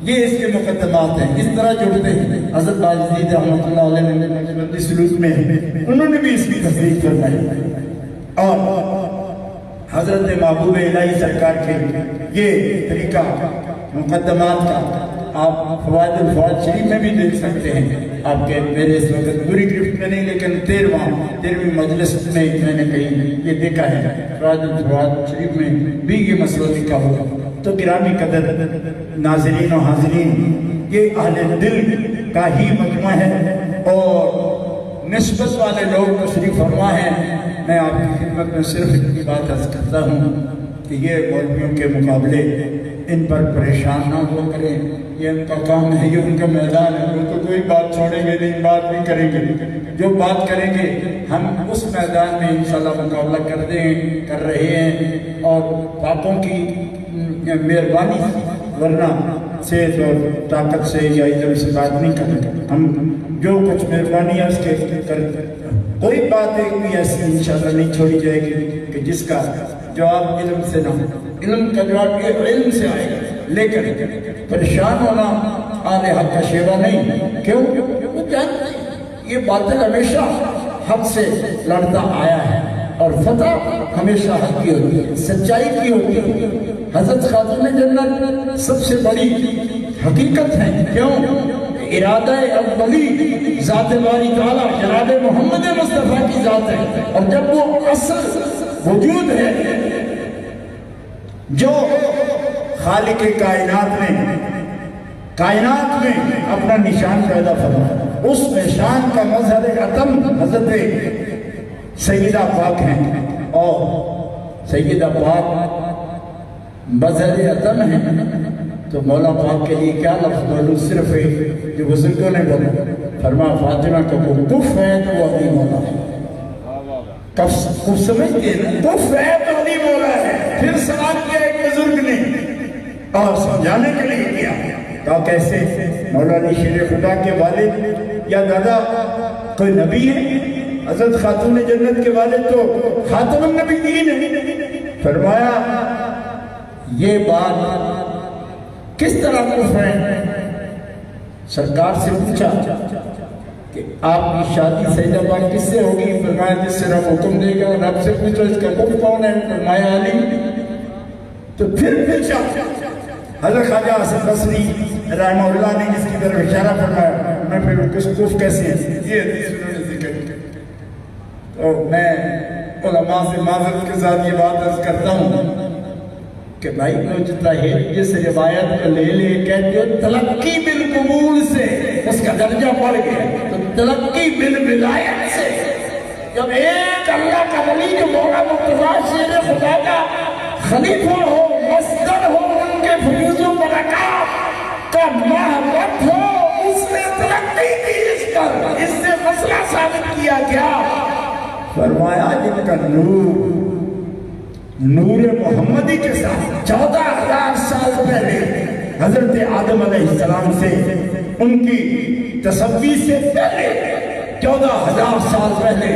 یہ اس کے مقدمات ہیں، اس طرح جڑتے ہیں. حضرت باجدید رحمۃ اللہ علیہ نے نقشبندی سلوک میں انہوں نے بھی اس کی تصدیق فرمائی. اور حضرت محبوب الہی سرکار کے یہ طریقہ مقدمات کا آپ فوائد الفوائد شریف میں بھی دیکھ سکتے ہیں. آپ کے میرے اس وقت پوری گرفت میں نہیں، لیکن 13ویں مجلس میں میں نے کہیں یہ دیکھا ہے فوائد الفوائد شریف میں بھی یہ مسئلہ لکھا ہوا. تو گرامی قدر ناظرین و حاضرین، یہ اہل دل کا ہی مجمع ہے اور نسبت والے لوگ تشریف فرما ہیں. میں آپ کی خدمت میں صرف اتنی بات عرض کرتا ہوں کہ یہ مولویوں کے مقابلے ان پر پریشان نہ ہو کریں. یہ ان کا کام ہے، یہ ان کا میدان ہے. وہ تو کوئی بات چھوڑیں گے نہیں، بات نہیں کریں گے. جو بات کریں گے ہم اس میدان میں انشاءاللہ مقابلہ کر رہے ہیں اور پاپوں کی مہربانی، ورنہ صحت اور طاقت سے یا ادھر سے بات نہیں کریں. ہم جو کچھ مہربانی ہے اس کے کوئی بات ایک بھی ایسی انشاءاللہ نہیں چھوڑی جائے گی کہ جس کا جواب علم سے نہ ہو. علم کا جواب یہ علم سے آئے گا، لیکن پریشان ہونا آل حق کا شیوا نہیں. کیوں؟ وہ جانتے ہیں یہ باطل ہمیشہ حق سے لڑتا آیا ہے اور فتح ہمیشہ حق کی ہوتی ہے، سچائی کی ہوتی ہے. حضرت خاتون جنت سب سے بڑی حقیقت ہے. کیوں؟ ارادہ اولی ذات باری تعالیٰ جناب محمد مصطفیٰ کی ذات ہے. اور جب وہ اصل وجود ہے جو خالق کائنات میں اپنا نشان پیدا فرمایا، اس نشان کا مظہر عتم حضرت سیدہ پاک ہیں. اور سیدہ پاک مظہر عتم ہیں تو مولا پاک کے لیے کیا لفظ بولوں؟ صرف جو بزرگوں نے بولا، فرمایا فاطمہ کا وہ کف ہے تو وہ علی مولا ہے. کف سمجھتے ہیں، کف ہے تو علی مولا ہے. پھر سوال کیا ایک بزرگ نے اور سمجھانے کے لیے کیا، کہا کیسے؟ مولا علی شیر خدا کے والد یا دادا کوئی نبی ہے؟ حضرت خاتون جنت کے والد تو خاتم النبیین ہے. فرمایا یہ بات کس طرح کفر ہے؟ سرکار سے پوچھا کہ آپ کی شادی سیدہ پاک کس سے ہوگی؟ فرمایا جس سے رب حکم دے گا. رب سے پوچھو اس کا کف کون ہے؟ فرمایا علی. تو پھر پوچھا حضرت خواجہ حسن بصری رحمہ اللہ نے جس کی طرف اشارہ فرمایا، میں پھر کف کیسے ہیں یہ حدیث انہوں نے ذکر کی۔ تو میں علماء سے معذرت کے ساتھ یہ بات عرض کرتا ہوں کہ بھائی نوجتا ہے جس روایت کو لے لے کہتے ہو تلقی بالقبول سے اس کا درجہ بڑھ گیا، تو تلقی بالولایت سے جب ایک اللہ کا ولی جو مولا مرتضیٰ شیر خدا کا خلیفہ ہو، مصدر ہو ان کے فیوز و برکات کا محبت ہو، اس نے ترقی دی اس پر، اس سے مسئلہ ثابت کیا گیا۔ فرمایا جن کا نور محمدی کے ساتھ 14,000 سال پہلے حضرت آدم علیہ السلام سے ان کی تصویر سے پہلے 14,000 سال پہلے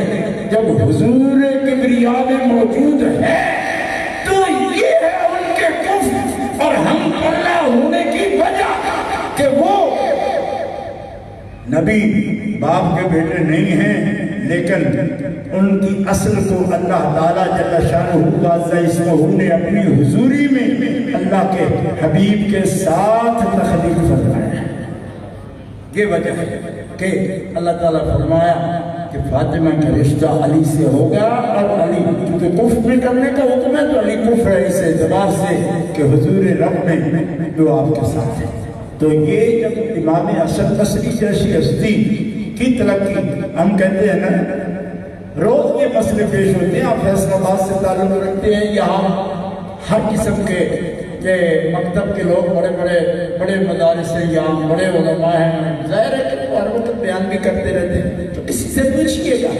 جب حضور کبریاء میں موجود ہے تو یہ ہے ان کے کفر اور ہم اللہ ہونے کی وجہ کہ وہ نبی باپ کے بیٹے نہیں ہیں، لیکن ان کی اصل کو اللہ تعالیٰ جل شانہ عز اسمہ نے اپنی حضوری میں اللہ کے حبیب کے ساتھ تخلیق فرمایا۔ یہ وجہ ہے کہ اللہ تعالیٰ فرمایا کہ فاطمہ کا رشتہ علی سے ہوگا، اور علی کیونکہ کفر میں کرنے کا حکم ہے تو علی کفر ہے اس اعتبار سے کہ حضور رب میں جو آپ کے ساتھ ہے۔ تو یہ جب امام حسن بصری جیسی ہستی کی تلقی، ہم کہتے ہیں نا روز یہ مسئلے پیش ہوتے ہیں، آپ فیصل آباد سے تعلق رکھتے ہیں، یہاں ہر قسم کے مکتب کے لوگ بڑے مدارس ہیں، یہاں بڑے علماء ہیں، ظاہر ہے کہ وہ ہر وقت بیان بھی کرتے رہتے ہیں، تو کسی سے پوچھئے گا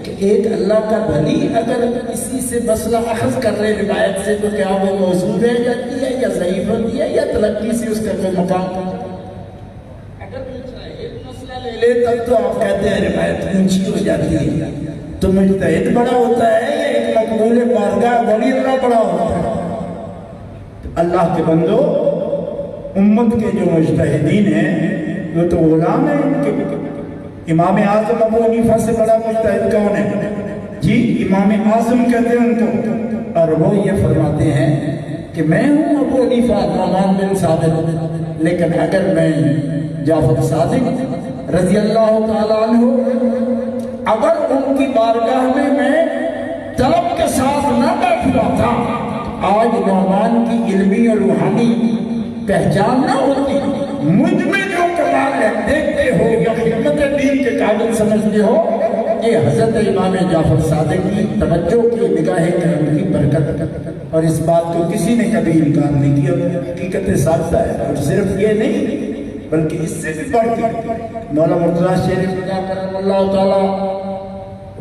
کہ ایک اللہ کا ولی اگر کسی سے مسئلہ اخذ کر لے روایت سے تو کیا وہ موضوع رہ جاتی ہے یا ضعیف ہوتی ہے یا تلقی سے اس کا کوئی مقام؟ اگر ایک مسئلہ لے لے تب تو آپ کہتے ہیں روایت اونچی ہو جاتی ہے، تو مجتہد بڑا ہوتا ہے یا ایک مقبول بارگاہ ولی اللہ بڑا ہوتا ہے؟ اللہ کے بندو، امت کے جو مجتہدین ہیں وہ تو غلام ہیں ان کے۔ امام اعظم ابو حنیفہ سے بڑا مجتہد کون ہے؟ جی امام اعظم کہتے ہیں ان کو، اور وہ یہ فرماتے ہیں کہ میں ہوں ابو حنیفہ نعمان بن ثابت، لیکن اگر میں جعفر صادق رضی اللہ تعالیٰ عنہ اگر ان کی بارگاہ میں طلب کے ساتھ نہ بیٹھا تھا، آج نعمان کی علمی اور روحانی پہچان نہ ہوتی، مجھ میں جو کمال ہے دیکھتے ہو یا خدمت دین کے قابل سمجھتے ہو، یہ حضرت امام جعفر صادق کی توجہ کی نگاہ کرم کی برکت، اور اس بات کو کسی نے کبھی انکار نہیں کیا، حقیقت ثابتہ ہے۔ اور صرف یہ نہیں بلکہ اس سے بھی بڑھ کے مولا مرتضیٰ شیر خدا کرم اللہ تعالیٰ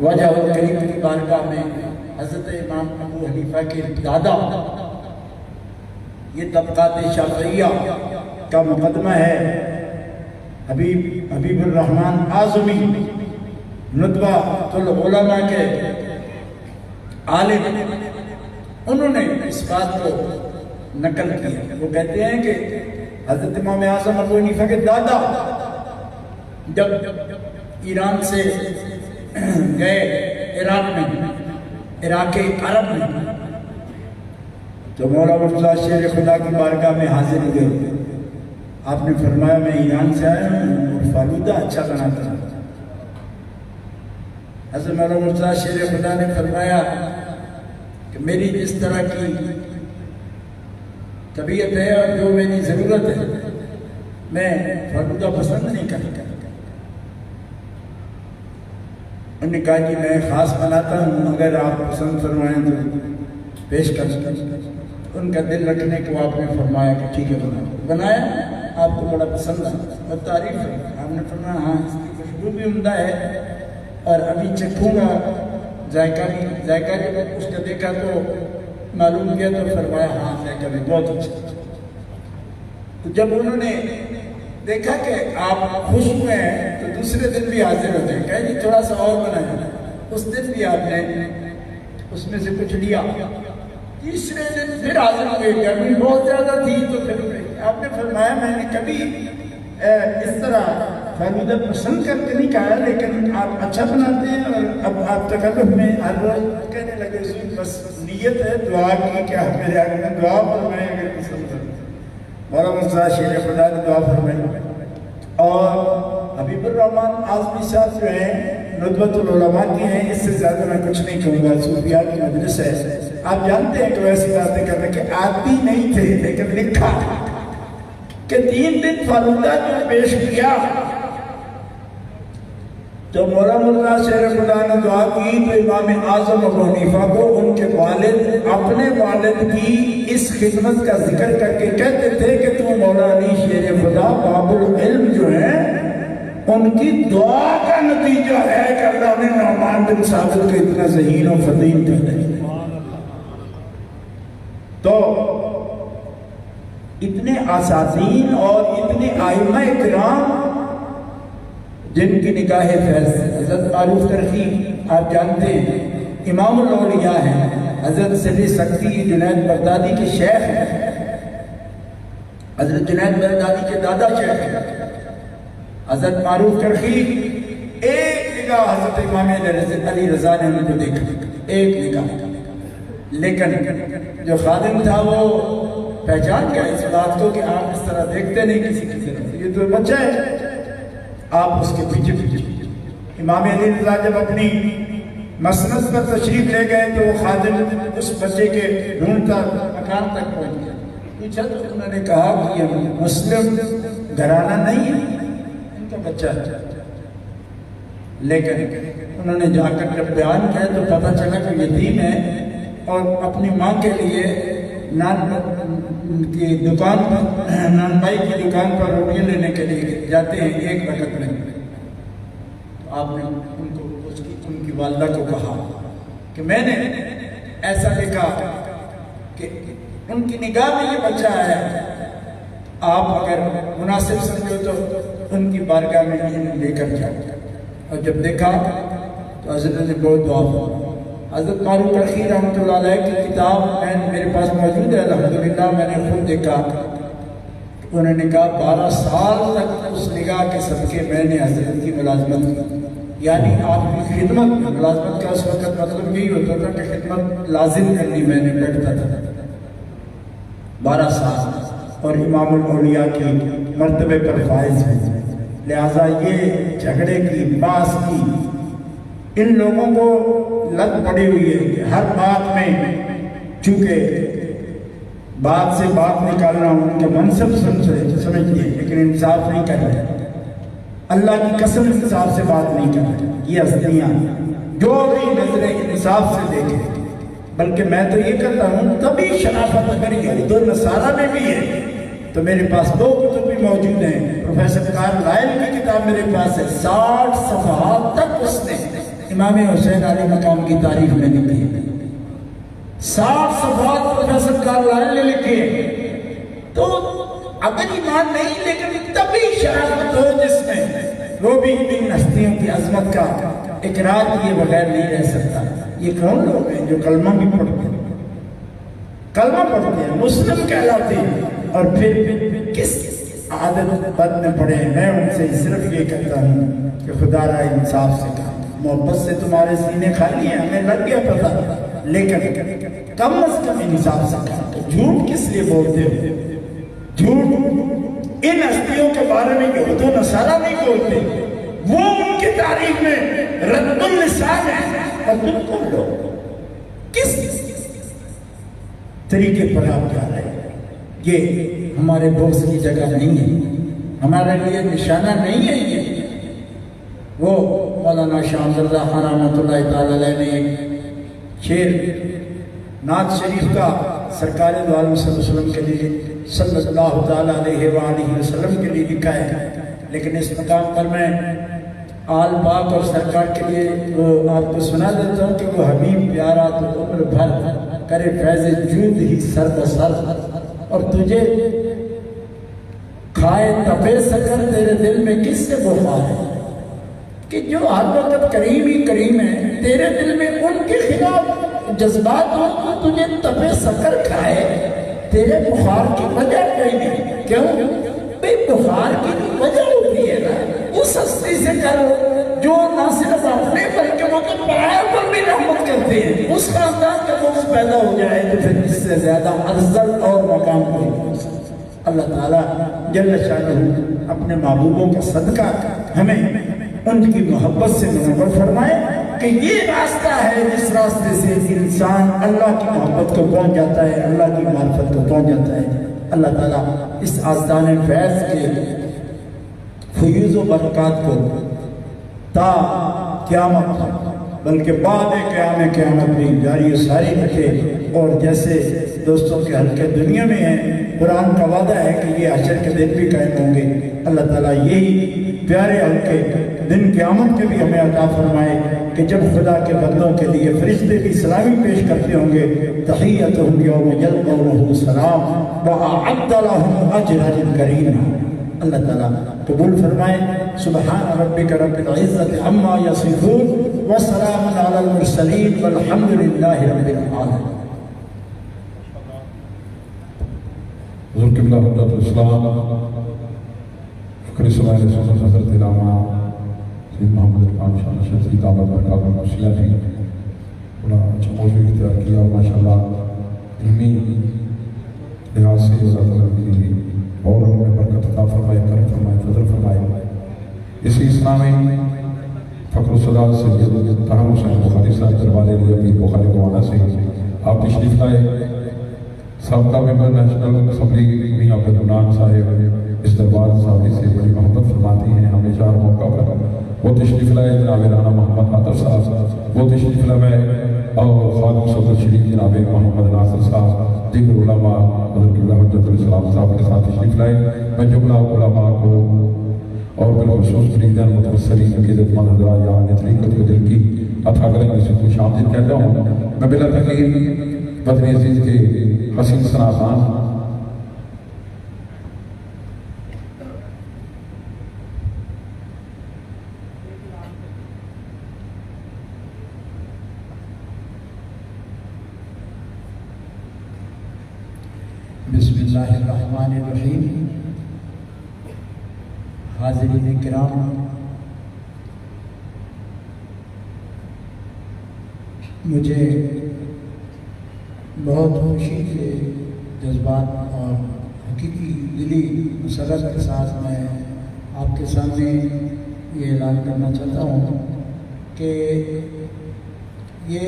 وجہ الکریم کی بارگاہ میں حضرت امام ابو حنیفہ کے دادا، یہ طبقات شافعیہ کا مقدمہ ہے، حبیب الرحمن اعظمی ندوہ العلماء کے عالم، انہوں نے اس بات کو نقل کیا۔ وہ کہتے ہیں کہ حضرت امام اعظم ابو حنیفہ کے دادا جب ایران سے گئے عراق میں، عراق عرب میں، تو مولا مرتضیٰ شیر خدا کی بارگاہ میں حاضر ہوئے۔ آپ نے فرمایا میں ایران سے آیا ہوں اور فالودہ اچھا بناتا ہوں۔ حضرت مولا مرتضیٰ شیر خدا نے فرمایا کہ میری جس طرح کی طبیعت ہے اور جو میری ضرورت ہے میں فالودہ پسند نہیں کرتا۔ انہوں نے کہا جی میں خاص بناتا ہوں، اگر آپ پسند فرمائیں تو پیش کر سکتے۔ ان کا دل رکھنے کو آپ نے فرمایا کہ ٹھیک ہے بنایا، آپ کو بڑا پسند ہے اور تعریف ہے۔ آپ نے فرمایا ہاں اس کی خوشبو بھی عمدہ ہے اور ابھی چکھوں گا، ذائقہ جب اس کا دیکھا تو معلوم کیا تو فرمایا ہاں ذائقہ بھی بہت اچھا۔ تو جب انہوں نے دیکھا کہ آپ خوش ہوئے ہیں تو دوسرے دن بھی حاضر ہوتے ہیں، کہا جی تھوڑا سا اور بنایا۔ اس دن بھی آپ نے اس میں سے کچھ لیا، تیسرے دن پھر حاضر ہوئے، گرمی بہت زیادہ تھی تو پھر آپ نے فرمایا میں نے کبھی اس طرح فالودہ پسند کر کے نہیں کہا، لیکن آپ اچھا بناتے ہیں اور اب آپ تکلف میں ہر روز کہنے لگے بس نیت ہے دعا کی کہ آپ میرے آگے میں دعا فرمائیں اگر پسند کرتے۔ مولانا صاحب شیخ خدا نے دعا فرمائی، اور حبیب الرحمن اعظمی صاحب جو ہیں ندوۃ العلماء کی ہیں، اس سے زیادہ میں کچھ نہیں کہوں گا، صوفیاء کی مجلس ہے۔ آپ جانتے ہیں کہ ویسی باتیں کرنے کے عادی نہیں تھے، لیکن لکھا کہ 3 دن فالودہ جو پیش کیا تو مولانا شیر خدا نے دعا کی تو امام اعظم ابو حنیفہ کو ان کے والد اپنے والد کی اس خدمت کا ذکر کر کے کہتے تھے کہ تو مولانا شیر خدا باب العلم جو ہے ان کی دعا کا نتیجہ ہے کہ اللہ نے نعمان بن ثابت کو اتنا ذہین و فطین کر دیا۔ تو اتنے اساتذین اور اتنے ائمہ کرام جن کی نگاہ فیض، حضرت معروف کرخی آپ جانتے ہیں امام الاولیاء ہیں، حضرت سری سکتی جنید بغدادی کے شیخ ہیں، حضرت جنید بغدادی کے دادا شیخ ہیں، حضرت معروف کرخی ایک نگاہ حضرت امام علی رضا نے ان کو دیکھا، ایک نگاہ، لیکن جو خادم تھا وہ پہچان گیا اس بات کو کہ آپ اس طرح دیکھتے نہیں کسی کی طرف، یہ تو بچہ ہے، آپ اس کے پیچھے پیچھے۔ امام علی رضا جب اپنی مسند پر تشریف لے گئے تو وہ خادم اس بچے کے ڈھونڈتا مکان تک پہنچ گیا، پوچھا تو انہوں نے کہا کہ یہ مسلم گھرانہ نہیں ہے، ان کا بچہ ہے، لیکن انہوں نے جا کر جب بیان کیا تو پتہ چلا کہ یتیم ہے اور اپنی ماں کے لیے نان کی دکان پر، نان بھائی کی دکان پر روٹیاں لینے کے لیے جاتے ہیں ایک وقت میں۔ تو آپ نے ان کی والدہ کو کہا کہ میں نے ایسا دیکھا کہ ان کی نگاہ میں یہ بچہ ہے، آپ اگر مناسب سمجھو تو ان کی بارگاہ میں انہیں لے کر جاؤ۔ اور جب دیکھا تو حضرت نے بہت دعا فرمائی۔ حضرت معروف کرخی رحمۃ اللہ علیہ کی کتاب میرے پاس موجود ہے، الحمدللہ میں نے خود دیکھا، انہوں نے کہا 12 سال تک اس نگاہ کے صدقے میں نے حضرت کی ملازمت کی، یعنی آپ کی خدمت، ملازمت کا اس وقت مطلب یہی ہوتا تھا کہ خدمت لازم کرنی، میں نے بیٹھتا تھا 12 سال، اور امام الاولیاء کی مرتبے پر فائز ہیں۔ لہٰذا یہ جھگڑے کی، باس کی، ان لوگوں کو لت پڑی ہوئی ہے کہ ہر بات میں چونکہ بات سے بات نکالنا ان کے منصب سمجھتی ہے، لیکن انصاف نہیں کر رہے، اللہ کی قسم انصاف سے بات نہیں کر رہے یہ ہستیاں، جو بھی نظر انصاف سے دیکھے۔ بلکہ میں تو یہ کرتا ہوں تبھی شرافت اگر یہود و نصارہ میں بھی ہے تو میرے پاس 2 کتب بھی موجود ہیں، پروفیسر کارل لائل کی کتاب میرے پاس ہے، 60 صفحات تک اس نے امام حسین علیہ مقام کی تعریف میں لکھی ہے، 60 صفحات پروفیسر کارل لائل نے لکھی۔ تو اگر ایمان نہیں لیکن تبھی شرافت ہو جس میں، وہ بھی ان ہستیوں کی عظمت کا اقرار کیے بغیر نہیں رہ سکتا۔ یہ کون لوگ ہیں جو کلمہ بھی پڑھتے ہیں، کلمہ پڑھتے ہیں، مسلم کہلاتے ہیں، اور پھر کس عادت بد میں پڑے ہیں؟ میں ان سے صرف یہ کہتا ہوں کہ خدا را انصاف سے کہا، محبت سے تمہارے سینے خالی ہیں، ہمیں لگ گیا پتہ، لیکن کم از کم انصاف سے کہا۔ تو جھوٹ کس لیے بولتے ہو؟ جھوٹ ان ہستیوں کے بارے میں یہود و نصارہ نہیں بولتے، وہ ان کی تاریخ میں رد اللسان ہے، اور تم کون لوگ کس طریقے پر آپ جا رہے ہیں؟ یہ ہمارے بغض کی جگہ نہیں ہے، ہمارے لیے نشانہ نہیں ہے۔ یہ وہ مولانا شاہ اللہ خان رحمۃ اللہ تعالی علیہ نے ایک شعر نعت شریف کا سرکار دو عالم صلی اللہ علیہ وسلم کے لیے، صلی اللہ تعالی علیہ وآلہ وسلم کے لیے لکھا ہے، لیکن اس مقام پر میں آل پاک اور سرکار کے لیے وہ آپ کو سنا دیتا ہوں کہ وہ حبیب پیارا تو عمر بھر کرے فیض جود ہی سر بسر، اور تجھے کھائے تپے سکر تیرے دل میں کس سے بخار ہے، کہ جو ہر وقت کریم ہی کریم ہے، تیرے دل میں ان کے خلاف جذبات ہو تو تجھے تپے سکر کھائے، تیرے بخار کی وجہ نہیں، کیوں؟ بھئی بخار کی وجہ ہوتی ہے نا اس ہستی سے کرو جو نہ صرف اپنے بلکہ وہ تو پائے پر بھی رحمت کرتے ہیں، اس کا انداز کا بغض پیدا ہو جائے تو پھر اس سے زیادہ افضل اور مقام کوئی۔ اللہ تعالیٰ جل شانہ اپنے محبوبوں کا صدقہ ہمیں ان کی محبت سے منور فرمائے کہ یہ راستہ ہے جس راستے سے انسان اللہ کی محبت کو پہنچ جاتا ہے، اللہ کی معرفت کو پہنچ جاتا ہے۔ اللہ تعالیٰ اس آستان فیض کے فیوز و برکات کو تا قیامت بلکہ بعد قیامت بھی جاری و ساری رکھے، اور جیسے دوستوں کے حلقے دنیا میں ہیں، قرآن کا وعدہ ہے کہ یہ حشر کے دن بھی قائم ہوں گے۔ اللہ تعالیٰ یہی پیارے حلقے دن قیامت کے بھی ہمیں عطا فرمائے کہ جب خدا کے بندوں کے لیے فرشتے بھی سلامی پیش کرتے ہوں گے، تحیتہم یوم یلقونہ سلام وأعد لهم اجرا کریما۔ اللہ تعالیٰ قبول فرمائے۔ سبحان ربک رب العزت عما یصفون وسلام علی المرسلین والحمد للہ رب العالمین۔ حضور قبلہ حضرت الاسلام فکر صلی اللہ علیہ وسلم حضرت علامہ سید محمد عرفان شاہ نشد کی دعوت برکات و مرسیہ نے بڑا اچھا موضوع اختیار کیا، اور ماشاءاللہ علمی لحاظ سے اللہ تعالیٰ کی اور انہوں نے برکت عطا فرمائے، کرم فرمائے، فضل فرمائے۔ اسی اسلامی فخر الصداع سید طاہر حسین بخاری صاحب دربار علی بخاری گوانا سے آپ تشریف لائے۔ سابقہ ممبر نیشنل اسمبلی میاں عبدالمنان صاحب اس دربار صاحبی سے بڑی محبت فرماتی ہیں، ہمیشہ ہر موقع پر وہ تشریف لائے۔ جناب رانا محمد عاطف صاحب وہ تشریف لائے، اور خادم صدر شریف جناب محمد ناصر صاحب، دیگر علماء حضرت قبلہ حجت الاسلام صاحب کے ساتھ تشریف لائے۔ میں جملہ علماء کو اور بالخصوص مریدان متوسلین عقیدت مند حضرات یہاں طریقت و دل کی عطا کریں میں سے خوش آمدید کہتا ہوں۔ میں بلا تقریر وطن عزیز کے حسین ثنا خان بسم اللہ الرحمن الرحیم۔ حاضرین کرام، مجھے بہت خوشی کے جذبات اور حقیقی دلی مسرت کے ساتھ میں آپ کے سامنے یہ اعلان کرنا چاہتا ہوں کہ یہ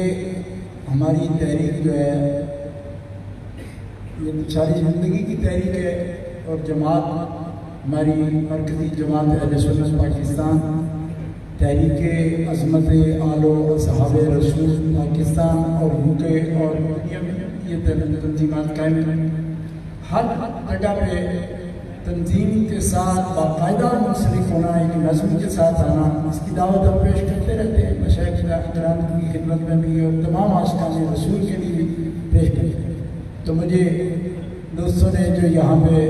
ہماری تحریک جو ہے یہ ساری زندگی کی تحریک ہے، اور جماعت ہماری مرکزی جماعت اہل سنت پاکستان، تحریک عظمت آل و اصحاب رسول پاکستان اور UK اور دنیا میں یہ تنظیمات قائم ہیں۔ ہر جگہ پہ تنظیم کے ساتھ باقاعدہ منسلک ہونا، ایک نظم کے ساتھ آنا، اس کی دعوت ہم پیش کرتے رہتے ہیں، مشائخ کرام کی خدمت میں بھی اور تمام عاشقان رسول کے لیے پیش کرتے ہیں۔ تو مجھے دوستوں نے جو یہاں پہ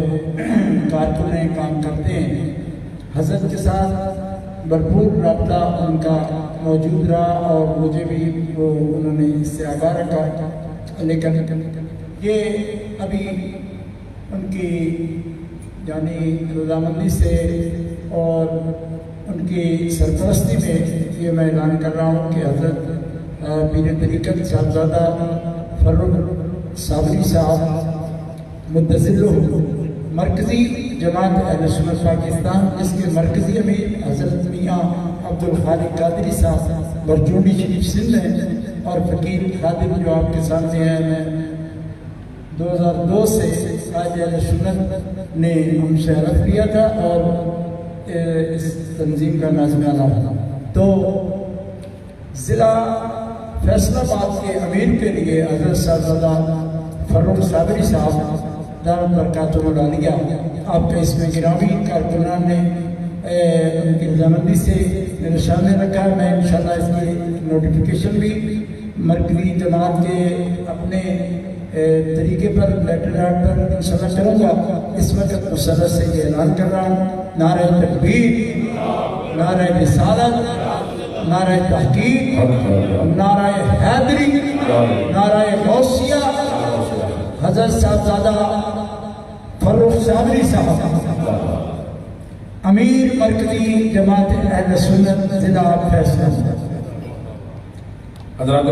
کارکنیں کام کرتے ہیں، حضرت کے ساتھ بھرپور رابطہ ان کا موجود رہا، اور مجھے بھی وہ انہوں نے اس سے آگاہ رکھا، لیکن یہ ابھی ان کی یعنی رضامندی سے اور ان کی سرپرستی میں یہ میں اعلان کر رہا ہوں کہ حضرت پیر طریقت صاحبزادہ فرخ صابری صاحب مدثر مرکزی جماعت اہل سنت پاکستان، جس کے مرکزی امیر حضرت میاں عبدالخالق قادری صاحب برجونی شریف سندھ ہیں، اور فقیر خادم جو آپ کے سامنے ہیں، میں 2002 سے قائد اہل سنت نے ہم سے عرض کیا تھا اور اس تنظیم کا ناظم اعلیٰ۔ تو ضلع فیصل آباد کے امیر کے لیے حضرت صاحبزادہ فرخ صابری صاحب دعوت برکاتہ العالیہ آپ کا اس میں گرامی کارکنان نے ان کی رضامندی سے میرے سامنے رکھا۔ میں انشاءاللہ اس کی نوٹیفیکیشن بھی مرکزی جماعت کے اپنے طریقے پر لیٹر آرٹ پر انشاءاللہ کروں گا۔ اس وقت مسرت سے یہ اعلان کر رہا ہوں، نعرہ تکبیر، نعرہ رسالت، نعرہ تحقیق، نعرہ حیدری، نعرہ غوثیہ، حضرت صاحبزادہ فرخ صابری صاحب امیر مرکزی جماعت اہل سنت ضلع فیصل۔ حضرات